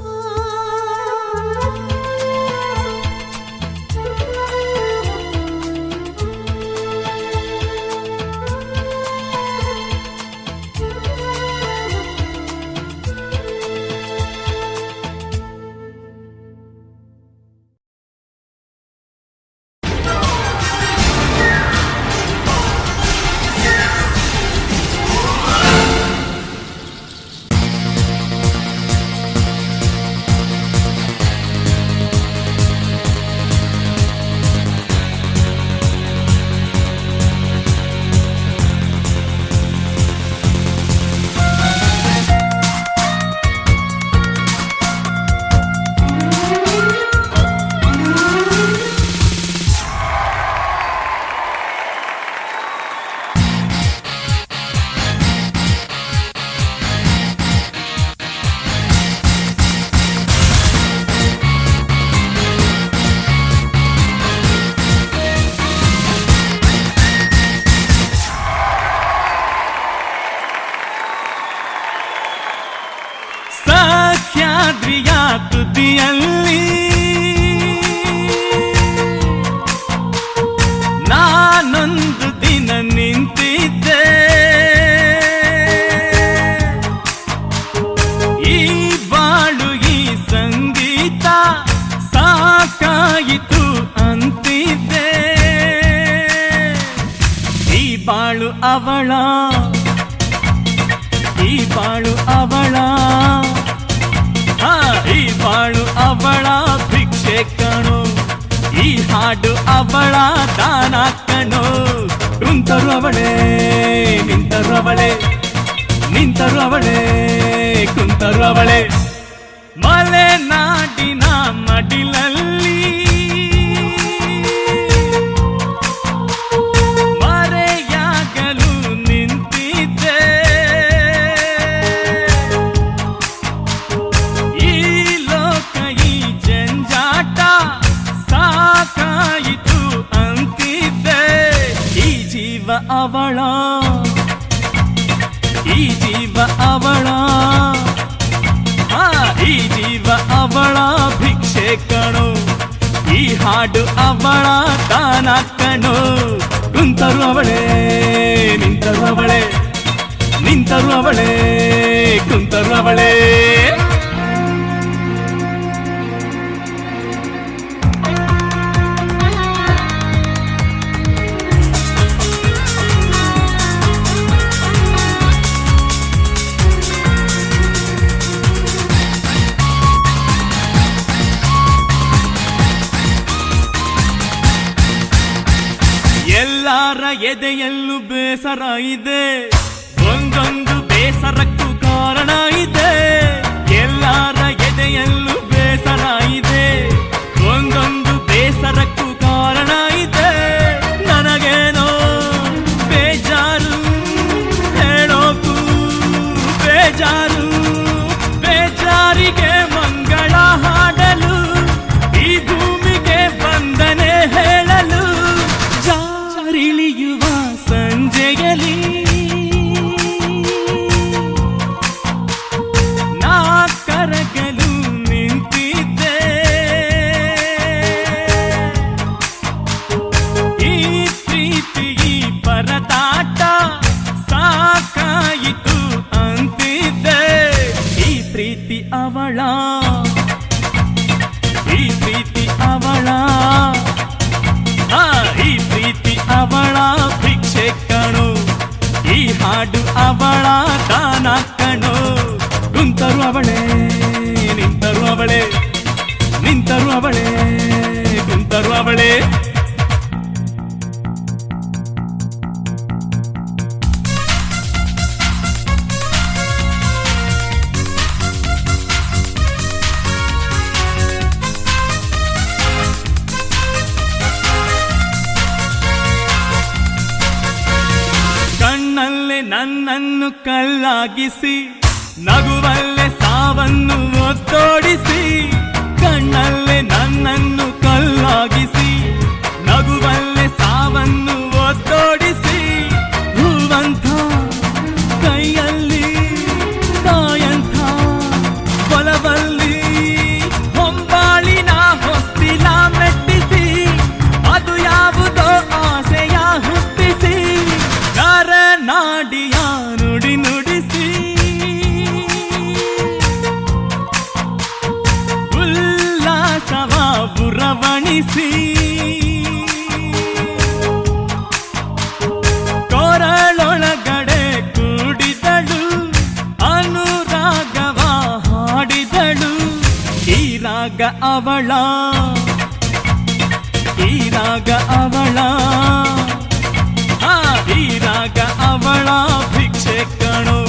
ಸಖ್ಯಾದ್ರಿಯ ತುದಿಯಲ್ಲಿ ನಾನೊಂದು ದಿನ ನಿಂತಿದ್ದೆ ಈ ಬಾಳು ಈ ಸಂಗೀತ ಸಾಕಾಯಿತು ಅಂತಿದ್ದೆ ಈ ಬಾಳು ಅವಳ ಈ ಬಾಳು ಅವಳ ಈ ಬಾಳು ಅವಳ ಭಿಕ್ಷೆ ಕಣೋ ಈ ಹಾಡು ಅವಳ ದಾನ ಕಣೋ ಕುಂತರು ಅವಳೇ ನಿಂತರು ಅವಳೇ ನಿಂತರು ಅವಳೇ ಕುಂತರು ಅವಳೇ ಮಲೆನಾಡಿನ ಮಡಿಲಲ್ಲಿ ಅವಳ ಈ ಜೀವ ಅವಳ ಈ ಜೀವ ಅವಳ ಭಿಕ್ಷೆ ಕಣೋ ಈ ಹಾಡು ಅವಳ ದಾನ ಕಣೋ ಕುಂತರು ಅವಳೇ ನಿಂತರು ಅವಳೇ ನಿಂತರು ಅವಳೇ ಕುಂತರು ಅವಳೇ ಎಲ್ಲಾರ ಎದೆಯಲ್ಲೂ ಬೇಸರ ಇದೆ ಒಂದೊಂದು ಬೇಸರಕ್ಕೂ ಕಾರಣ ಇದೆ ಎಲ್ಲಾರ ಎದೆಯಲ್ಲೂ ಬೇಸರ ಇದೆ ಒಂದೊಂದು ಬೇಸರಕ್ಕೂ ಕಾರಣ ಇದೆ ನನಗೇನೋ ಬೇಜಾರು ಹೇಳೋಕು ಬೇಜಾರು ಬೇಜಾರಿಗೆ ಮಂಗಳ ಹಾಡಲು ಈ ಭೂಮಿಗೆ ವಂದನೆ ಹೇಳಲು ಜಾರಿಳಿಯುವ ಸಂಜೆಯಲ್ಲಿ ನಾ ಕರಗಲು ನಿಂತಿದ್ದೆ ಈ ಪ್ರೀತಿ ಈ ಪರದಾಟ ಸಾಕಾಯಿತು ಅಂತಿದ್ದೆ ಈ ಪ್ರೀತಿ ಅವಳ ಈ ಪ್ರೀತಿ ಅವಳ ಈ ಪ್ರೀತಿ ಅವಳ ಭಿಕ್ಷೆ ಕಣೋ ಈ ಹಾಡು ಅವಳ ದಾನ ಕಣೋ ಕುಂತರು ಅವಳೇ ನಿಂತರು ಅವಳೇ ನಿಂತರು ಅವಳೇ ಕುಂತರು ಅವಳೇ ಕಣ್ಣಲ್ಲೇ ನನ್ನನ್ನು ಕಲ್ಲಾಗಿಸಿ ನಗುವಲ್ಲೇ ಸಾವನ್ನು ಒತ್ತೋಡಿಸಿ ಕಣ್ಣಲ್ಲೇ ನನ್ನನ್ನು ಕಲ್ಲಾಗಿಸಿ ನಗುವಲ್ಲೇ ಸಾವನ್ನು ಒತ್ತೋಡಿಸಿ ಹೂವಂಥ ಕೈಯಲ್ಲಿ ತಾಯಂಥ ಹೊಲವಲ್ಲಿ ಹೊಂಬಾಳಿನ ಹೊಸ್ತಿಲ ಮೆಟ್ಟಿಸಿ ಅದು ಯಾವುದೋ ಆಸೆಯ ಹುಟ್ಟಿಸಿ ನಾಡಿಯ ನುಡಿ ನುಡಿಸಿ ಉಲ್ಲಾಸವ ಬುರವಣಿಸಿ ಕೊರಳೊಳಗಡೆ ಕೂಡಿದಳು ಅನುರಾಗವ ಹಾಡಿದಳು ಈ ರಾಗ ಅವಳ ಈ ರಾಗ ಅವಳ ಈ ರಾಗ ಅವಳ ಭಿಕ್ಷೆ ಕಣೋ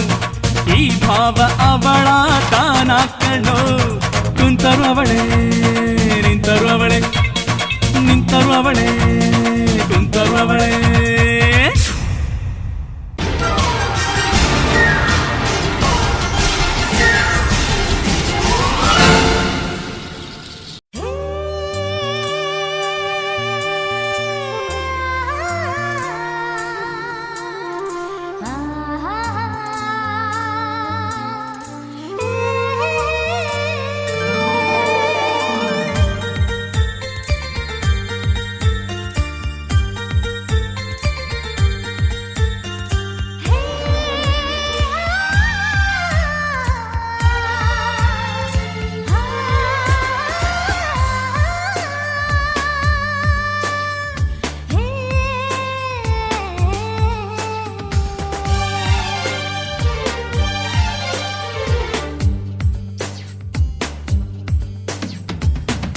ಈ ಭಾವ ಅವಳ ದಾನ ಕಣೋ ಕುಂತರು ಅವಳೇ ನಿಂತರು ಅವಳೇ ನಿಂತರು ಅವಳೇ ಕುಂತರು ಅವಳೇ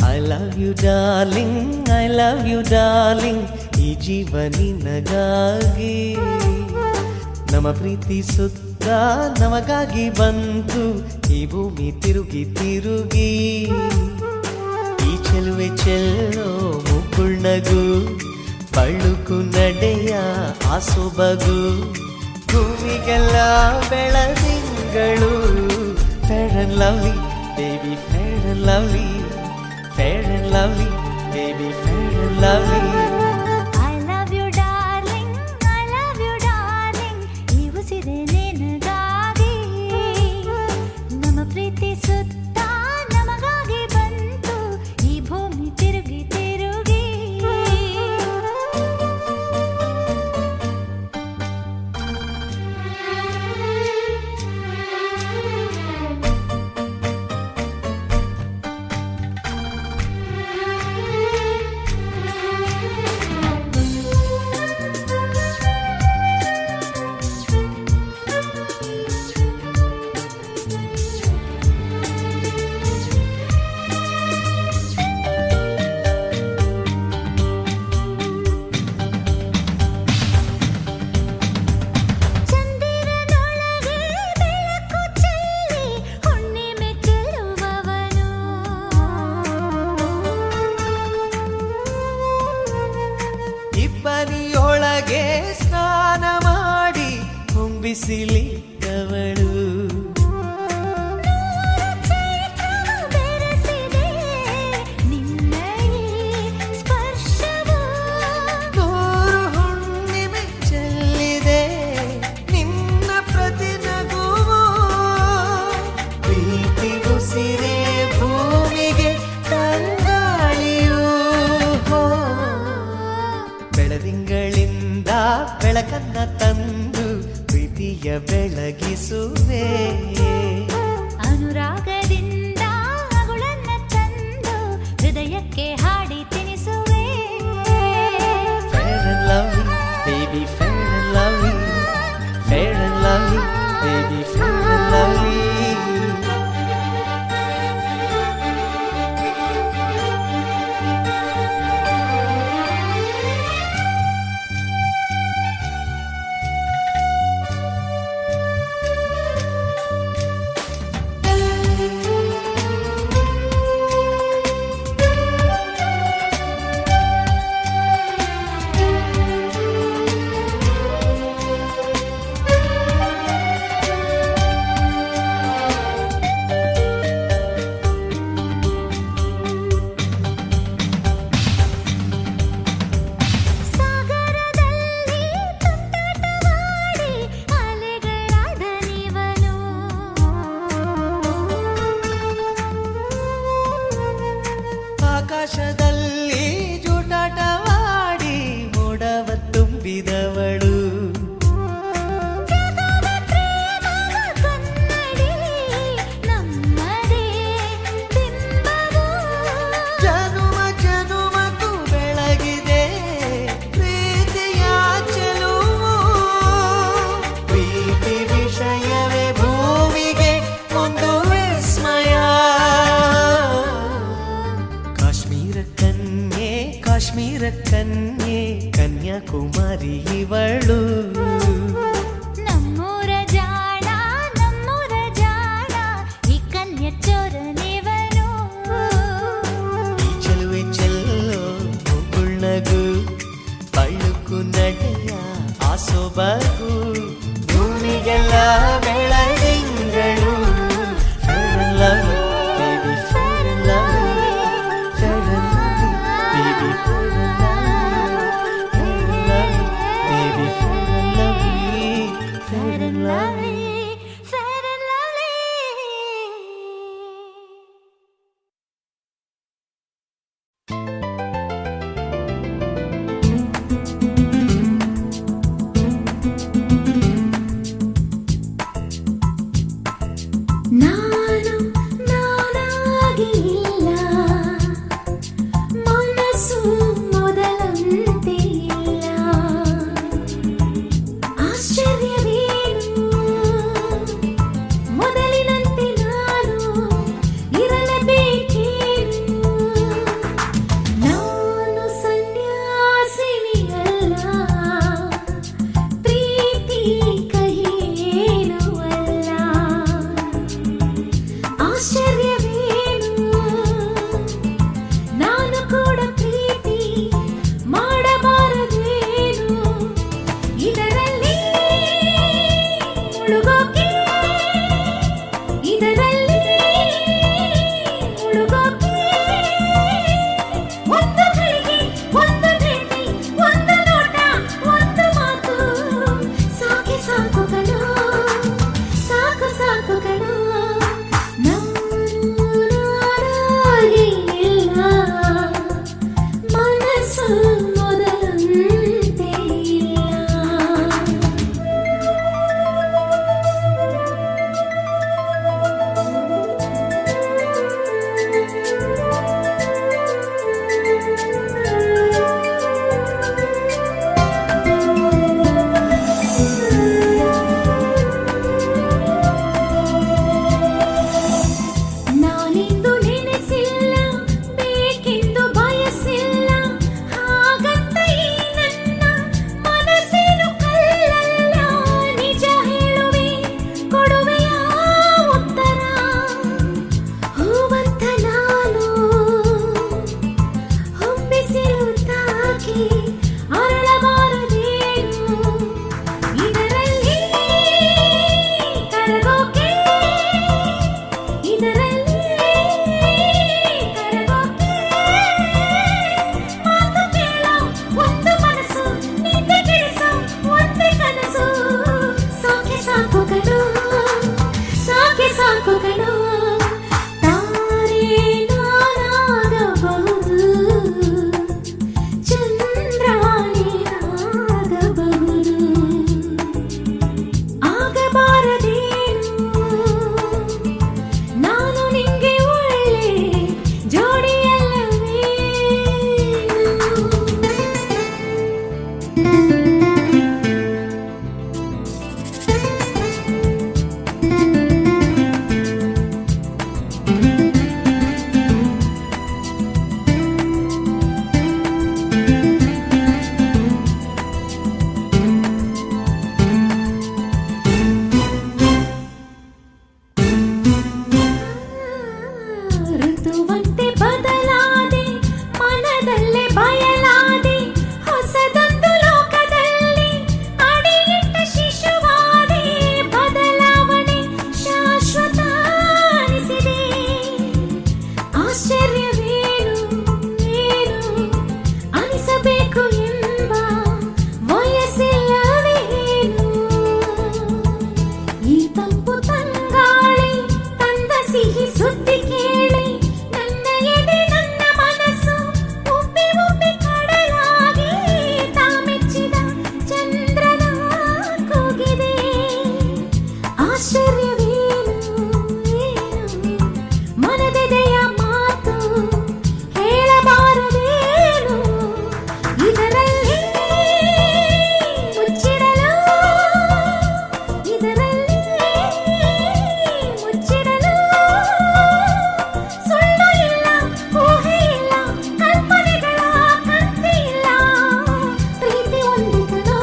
I love you darling, I love you darling, ಈ ಜೀವ ನಿನಗಾಗಿ ನಮ್ಮ ಪ್ರೀತಿ ಸುತ್ತ ನಮಗಾಗಿ ಬಂತು ಈ ಭೂಮಿ ತಿರುಗಿ ತಿರುಗಿ ಈ ಚೆಲುವೆ ಚೆಲ್ಲೋ ಮುಗುಳ್ನಗು ಬಳುಕು ನಡೆಯ ಆ ಸೊಬಗು ಭೂಮಿಗೆಲ್ಲ ಬೆಳದಿಂಗಳು fair and lovely, baby fair and lovely, fair and lovely, baby fair and lovely. I love you darling, I love ನದಿಯೊಳಗೆ ಸ್ನಾನ ಮಾಡಿ ಹೊಂಬಿಸಿಲಿದ್ದವಳು ಬೆರೆಸಿದೆ ನಿನ್ನ ಈ ಸ್ಪರ್ಶವು ನೂರು ಹುಣ್ಣಿಮೆ ಚೆಲ್ಲಿದೆ ನಿನ್ನ ಪ್ರತಿನಗುವು ಪ್ರೀತಿ ಉಸಿರೇ ಭೂಮಿಗೆ ತಂಗಾಳಿಯೂ ಬೆಳದಿಂಗಳಿಂದ ಬೆಳಕನ್ನ ತಂದು ಪ್ರೀತಿಯ ಬೆಳಗಿಸುವೆ ಅನುರಾಗದಿಂದ ಅಗುಳನ್ನ ತಂದು ಹೃದಯಕ್ಕೆ ಹಾಡಿ ತಿನಿಸುವೆ Fair and lovely, baby, fair and lovely. Fair and lovely, baby, fair and lovely. ಸಾಗರದಲ್ಲಿ ತುಂಟಾಟವಾಡಿ ಅಲೆಗಳಾದ ನೀವನು ಆಕಾಶದಲ್ಲಿ ಜೂಟಾಟವಾಡಿ ಮೋಡವ ತುಂಬಿದವಳು ಜಗವ ಪ್ರೇಮವ ಕನ್ನಡಿ ನಮ್ಮದೇ ಬಿಂಬವು ಜನುಮ ಜನುಮಕ್ಕೂ ಬೆಳಗಿದೆ ಪ್ರೀತಿಯ ಚೆಲುವು ಪ್ರೀತಿ ವಿಷಯವೇ ಭೂಮಿಗೆ ಒಂದು ವಿಸ್ಮಯ ಕಾಶ್ಮೀರ ಕನ್ಯೆ ಕನ್ಯಾಕುಮಾರಿ ಇವಳು ನಮ್ಮೂರ ಜಾಣ ಈ ಕನ್ಯ ಚೋರ ನೀವನು ಈ ಚೆಲುವೆ ಚೆಲ್ಲೋ ಮುಗುಳ್ನಗು ಬಳ್ಳುಕು ನಡೆಯ ಆಸೊಬಗು ಭೂಮಿಗೆಲ್ಲ ಬೆಳದಿಂಗಳು Fair and lovely, baby, fair and lovely. Fair and lovely, baby, fair and lovely. Fair and lovely, baby, fair and lovely. Fair and lovely. fair and lovely. ಋತುವಂತೆ ಬದಲಾದೆ ಮನದಲ್ಲೇ ಬಯಲಾದೆ ಹೊಸದೊಂದು ಲೋಕದಲ್ಲಿ ಅಡಿಯಿಟ್ಟ ಶಿಶುವಾದೆ ಬದಲಾವಣೆ ಶಾಶ್ವತ ಅನಿಸಿದೆ ಆಶ್ಚರ್ಯವೇನು ಏನು ಅನಿಸಬೇಕು ಎಂಬ ವಯಸ್ಸಿಲ್ಲವೇನು ಈ ತಂಪು ತಂಗಾಳಿ ತಂದ ಸಿಹಿ ಸುದ್ದಿ ಕೇಳಿ ನನ್ನ ಎದೆ ನನ್ನ ಮನಸ್ಸು ಉಬ್ಬಿ ಉಬ್ಬಿ ಕಡಲಾಗಿ ತಾಮೆಚ್ಚಿದ ಚಂದ್ರನ ಕೂಗಿದೆ ಆಶ್ಚರ್ಯವೇನು ಏನು ಮನದೆದೆಯ ಮಾತು ಹೇಳಬಾರದೇನು ಇದರಲ್ಲಿ ಮುಚ್ಚಿಡಲು ಇದರಲ್ಲಿ ಮುಚ್ಚಿಡಲು ಸುಳ್ಳು ಇಲ್ಲ ಊಹೆ ಇಲ್ಲ ಕಲ್ಪನೆಗಳ ಕಂತೆ ಇಲ್ಲ ಪ್ರೀತಿ ಒಂದೇ ಕಣೋ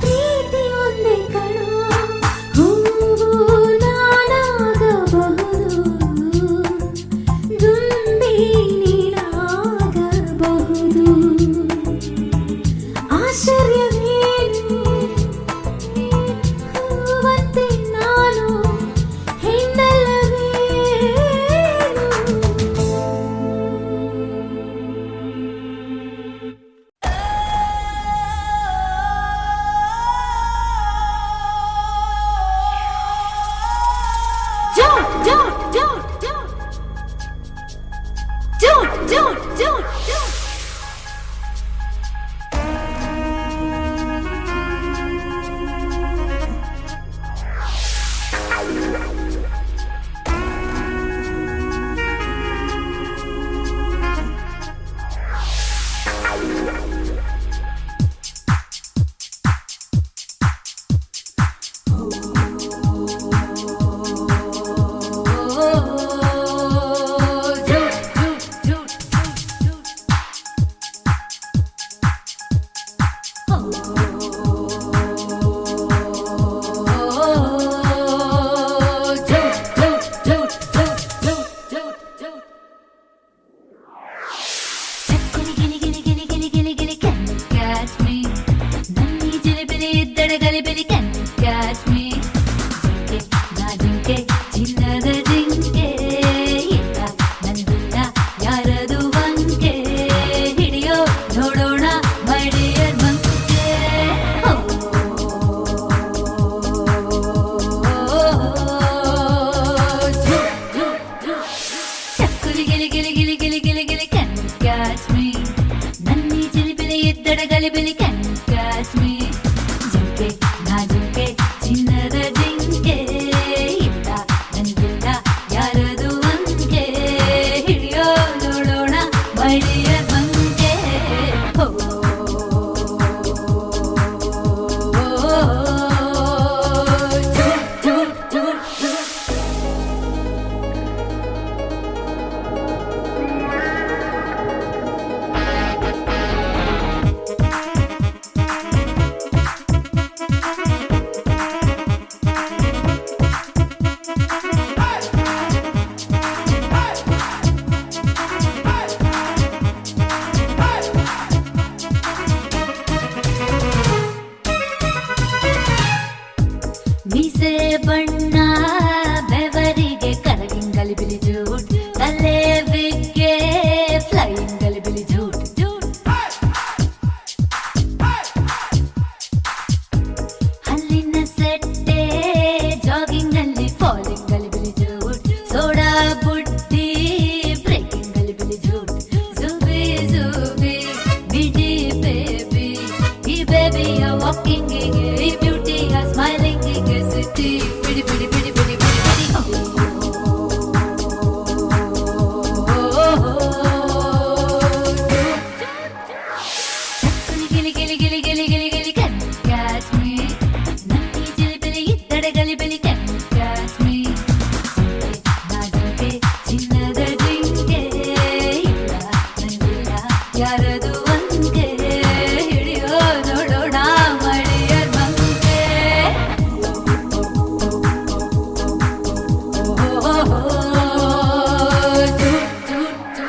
ಪ್ರೀತಿ ಒಂದೇ ಕಣೋ ಹೂವು ನಾನಾಗಬಹುದು ದುಂಬಿ ನೀನಾಗಬಹುದು ಆಶ್ಚರ್ಯವೇನು ಹೂವಂತೆ ನಾನು ಹೆಣ್ಣಲ್ಲವೇನು Don't. ಗಲಿಬಿಲಿ can you catch me ಜಿಂಕೆ ನಾ ಜಿಂಕೆ ಚಿನ್ನದ ಜಿಂಕೆ ಇಲ್ಲ ನಂದಿಲ್ಲ ಯಾರದು ವಂಕೆ ಹಿಡಿಯೋ ನೋಡೋಣ my dear ಮಂಕೆ chakli Gili Gili Gili Gili Gili Gili can you catch me ನನ್ನಿ ಜಿಲಿಬಿಲಿ ಇದ್ದಡ ಗಲಿಬಿಲಿ can you catch me ಜಿಂಕೆ ನಾ ಜಿಂಕೆ ಚಿನ್ನದ ಜಿಂಕೆ ಇಲ್ಲ ನಂದಿಲ್ಲ ಯಾರದು ವಂಕೆ ಹಿಡಿಯೋ ನೋಡೋಣ my dear ಮಂಕೆ ಮೀಸೆ ಬಣ್ಣ ಬೆವರಿಗೆ ಕರಗಿನ ಗಲಿಬಿಲಿ ಜೂಟ್ ತಲೆ ವಿಗ್ಗೆ ಫ್ಲೈಯಿಂಗ್ ಗಲಿಬಿಲಿ ಜೂಟ್ ಹಲ್ಲಿನ ಸೆಟ್ಟೆ ಜಾಗಿಂಗ್ ನಲ್ಲಿ ಫಾಲಿಂಗ್ ಗಲಿಬಿಲಿ ಜೂಟ್ ಸೋಡಾ ಬುಟ್ಟಿ ಬ್ರೇಕಿಂಗ್ ಗಲಿಬಿಲಿ ಜೂಟ್ ಜುಬಿ ಜುಬಿ ಬಿಡಿ ಬೇಬಿ ಈ ಬೇಬಿಯ ವಾಕಿಂಗ್ ಈ ಬ್ಯೂಟಿಯ ಸ್ಮೈಲಿಂಗ್ ಸಿಟಿ ಬಿಡಿ ಬಿಡಿ ಬಿಡಿ ಬಿಡಿ ಬಿಡಿ ಬಿಡಿ ಚಕ್ಕುಲಿ ಗಿಲಿ ಗಿಲಿ ಗಿಲಿ ಗಿಲಿ ಗಿಲಿ ಗಿಲಿ can catch me. ನಕ್ಕಿ ಚಿಲಿಪಿಲಿ ಇತ್ತಡೆ ಗಲಿಬಿಲಿ can catch me. ನಾಜಿಕೆ ಚಿನ್ನದ ಜಿಂಕೆ ಇಲ್ಲ ನಂಗಿಲ್ಲ ಯಾರದು ಒಂದೇ ಹಿಡಿಯೋ ನೋಡೋಣ ಮಳೆಯ ಮಂಗೆ. ಜೂಟ್ ಜೂಟ್ ಜೂಟ್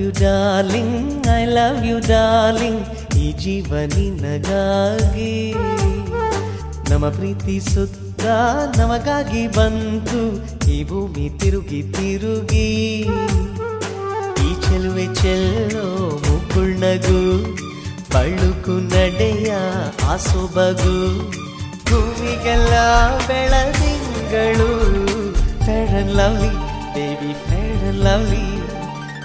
you darling, I love you darling, ಈ ಜೀವ ನಿನಗಾಗಿ. ನಮ್ಮ ಪ್ರೀತಿ ಸುತ್ತ ನಮಗಾಗಿ ಬಂತು ಈ ಭೂಮಿ ತಿರುಗಿ ತಿರುಗಿ. ಈ ಚೆಲುವೆ ಚೆಲ್ಲೋ ಮುಗುಳ್ನಗು, ಬಳುಕು ನಡೆಯ ಆ ಸೊಬಗು, ಭೂಮಿಗೆಲ್ಲ ಬೆಳದಿಂಗಳು. Fair and lovely baby, fair and lovely,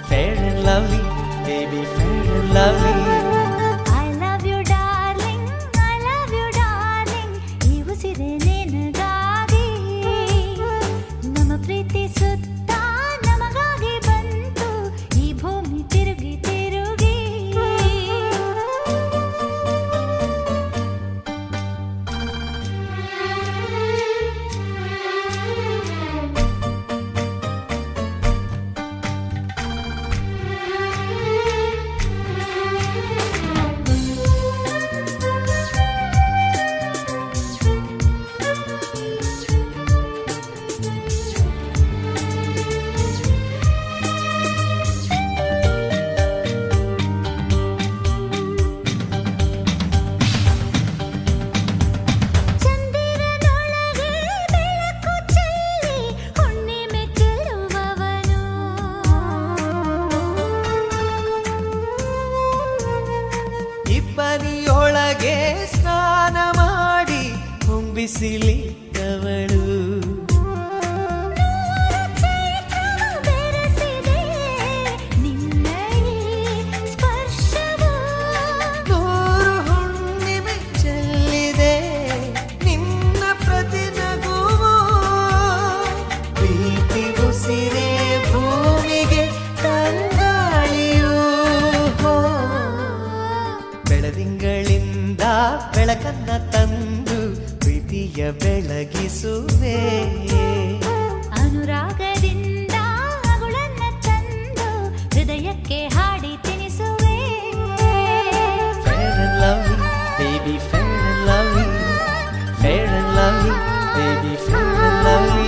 fair and lovely baby, fair and lovely. I love you darling, I love you darling, ಈ ಉಸಿರೇ ನಿನಗಾಗಿ. ನಮ್ಮ ಪ್ರೀತಿ ಸುತ್ತ ನಮಗಾಗಿ ಬಂತು ಈ ಭೂಮಿ ತಿರುಗಿ ತಿರುಗಿ. ಚಂದಿರನೊಳಗೆ ಬೆಳಕು ಚೆಲ್ಲಿ ಹುಣ್ಣಿಮೆ ಚೆಲ್ಲುವವನು. ಇಬ್ಬನಿಯೊಳಗೆ ಸ್ನಾನ ಮಾಡಿ ಹೊಂಬಿಸಿಲಿಟ್ಟವಳು. ಚೈತ್ರವ ಬೆರೆಸಿದೆ ನಿನ್ನ ಈ ಸ್ಪರ್ಶವು. ನೂರು ಹುಣ್ಣಿಮೆ ಚೆಲ್ಲಿದೆ ನಿನ್ನ ಪ್ರತಿನಗುವು. ಪ್ರೀತಿ ಉಸಿರೇ ಭೂಮಿಗೆ ತಂಗಾಳಿಯು. ಬೆಳದಿಂಗಳಿಂದ ಬೆಳಕನ್ನ ತಂದು ಪ್ರೀತಿಯ ಬೆಳಗಿಸುವೆ. ಅನುರಾಗದಿಂದ ಅಗುಳನ್ನ ತಂದು ಹೃದಯಕ್ಕೆ ಹಾಡಿ ತಿನಿಸುವೆ. Fair and lovely, baby, fair and lovely, fair and lovely, baby, fair and lovely.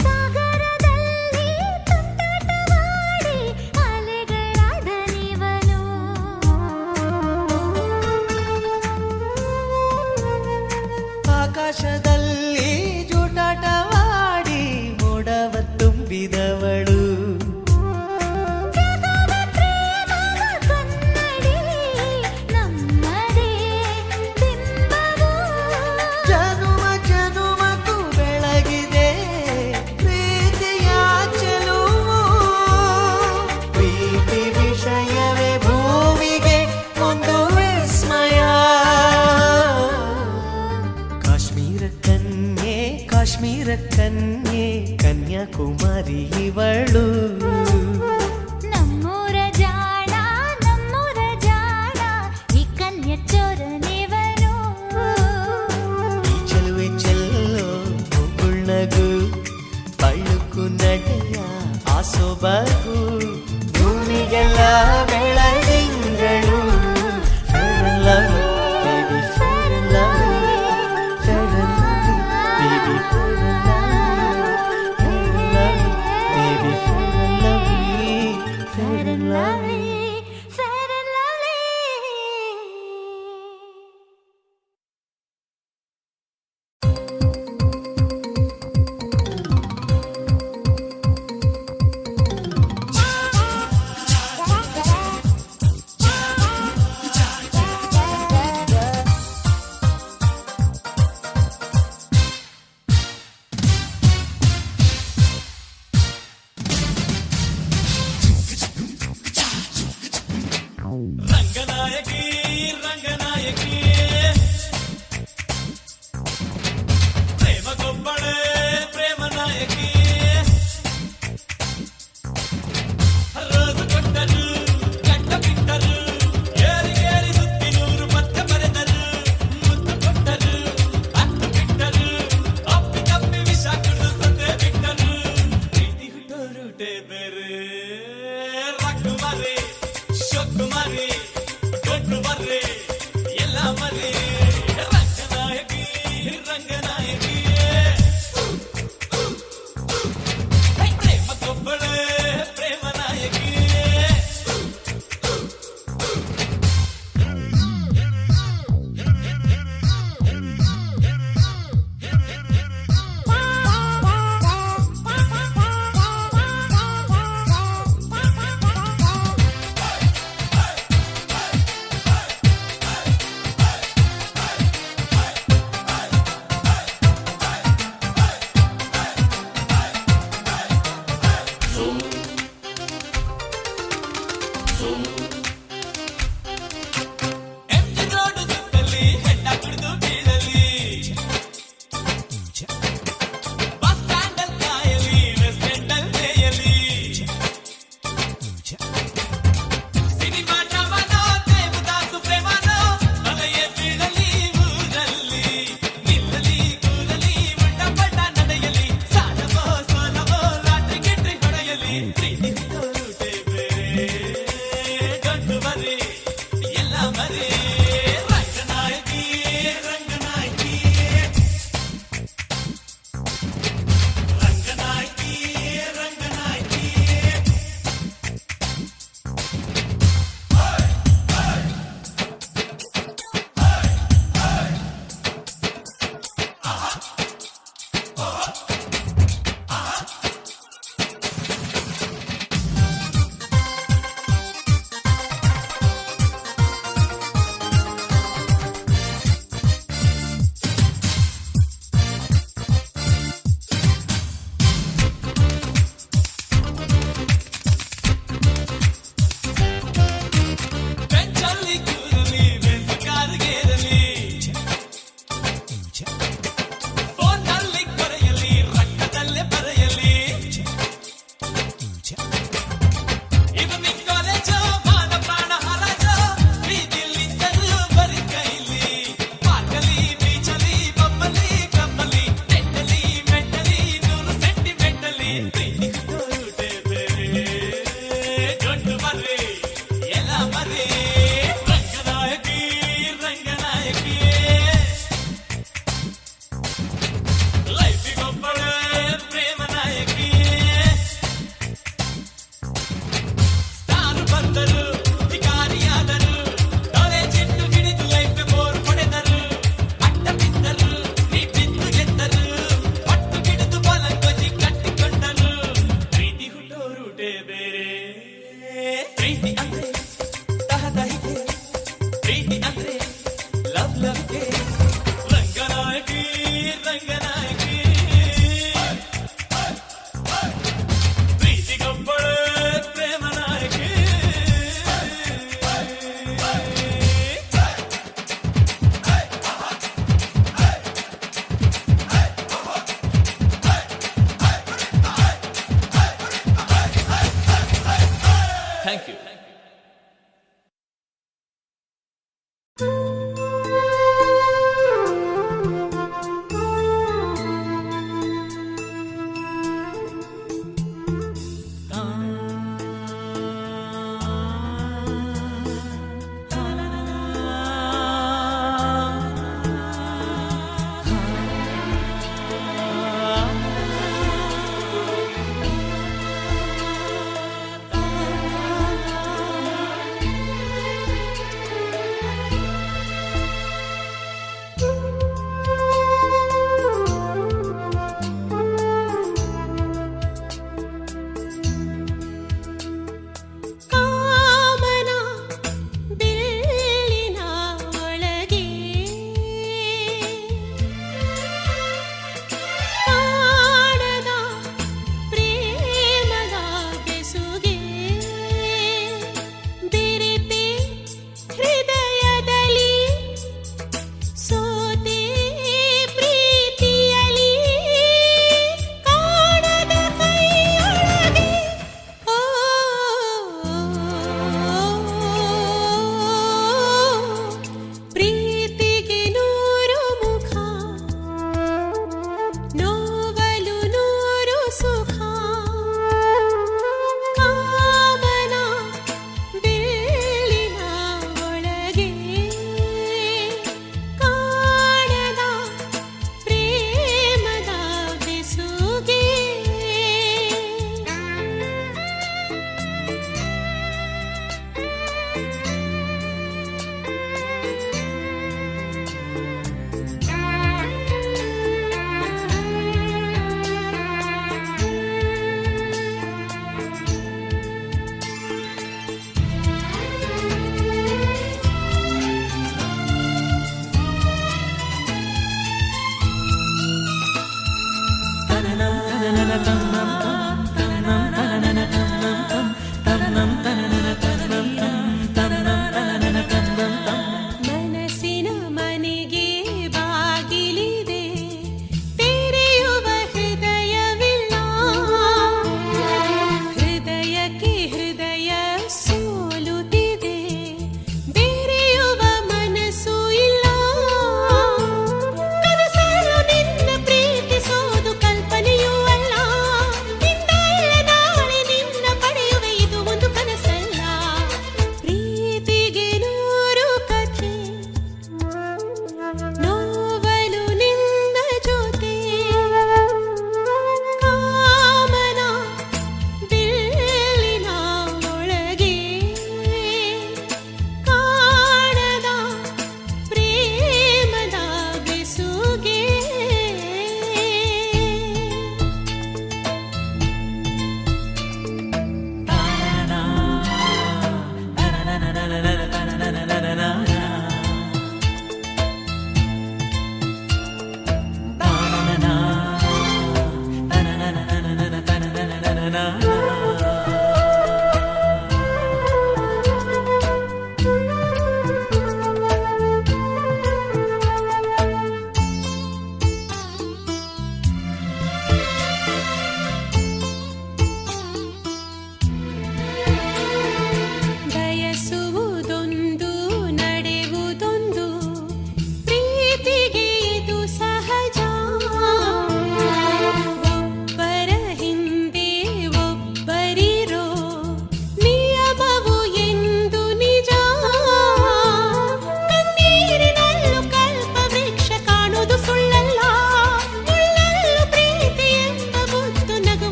ಸಾಗರದಲ್ಲಿ ತುಂಟಾಟವಾಡಿ ಅಲೆಗಳಾದ ನೀವನು. ಆಕಾಶದಲ್ಲಿ ಜೂಟಾಟವಾಡಿ ಮೋಡವ ತುಂಬಿದವಳು. ಜಗವ ಪ್ರೇಮದ ಕನ್ನಡಿ ನಮ್ಮದೇ ಬಿಂಬವು. ಜನುಮ ಜನುಮಕ್ಕೂ ಬೆಳಗಿದೆ ಪ್ರೀತಿಯ ಚೆಲುವು. ಪ್ರೀತಿ ವಿಷಯವೇ ಭೂಮಿಗೆ ಒಂದು ವಿಸ್ಮಯ. ಕಾಶ್ಮೀರ ಕನ್ಯೆ, ಕಾಶ್ಮೀರ ಕನ್ಯೆ, ಕನ್ಯಾಕುಮಾರಿ ಇವಳು. ನಮ್ಮೂರ ಜಾಣ, ನಮ್ಮೂರ ಜಾಣ, ಈ ಕನ್ಯ ಚೋರ ನೀವನು. ಈ ಚೆಲುವೆ ಚೆಲ್ಲೋ ಮುಗುಳ್ನಗು, ಬಳುಕು ನಡೆಯ ಆ ಸೊಬಗು, ಭೂಮಿಗೆಲ್ಲ ಬೆಳದಿಂಗಳು. Fair and lovely, baby, fair and lovely, fair and lovely, baby, fair and lovely, fair and lovely, baby, fair and lovely, fair and lovely. Fair and lovely. Ranganayaki Ranganayaki ಜೂಟೆ ಬೇರೆ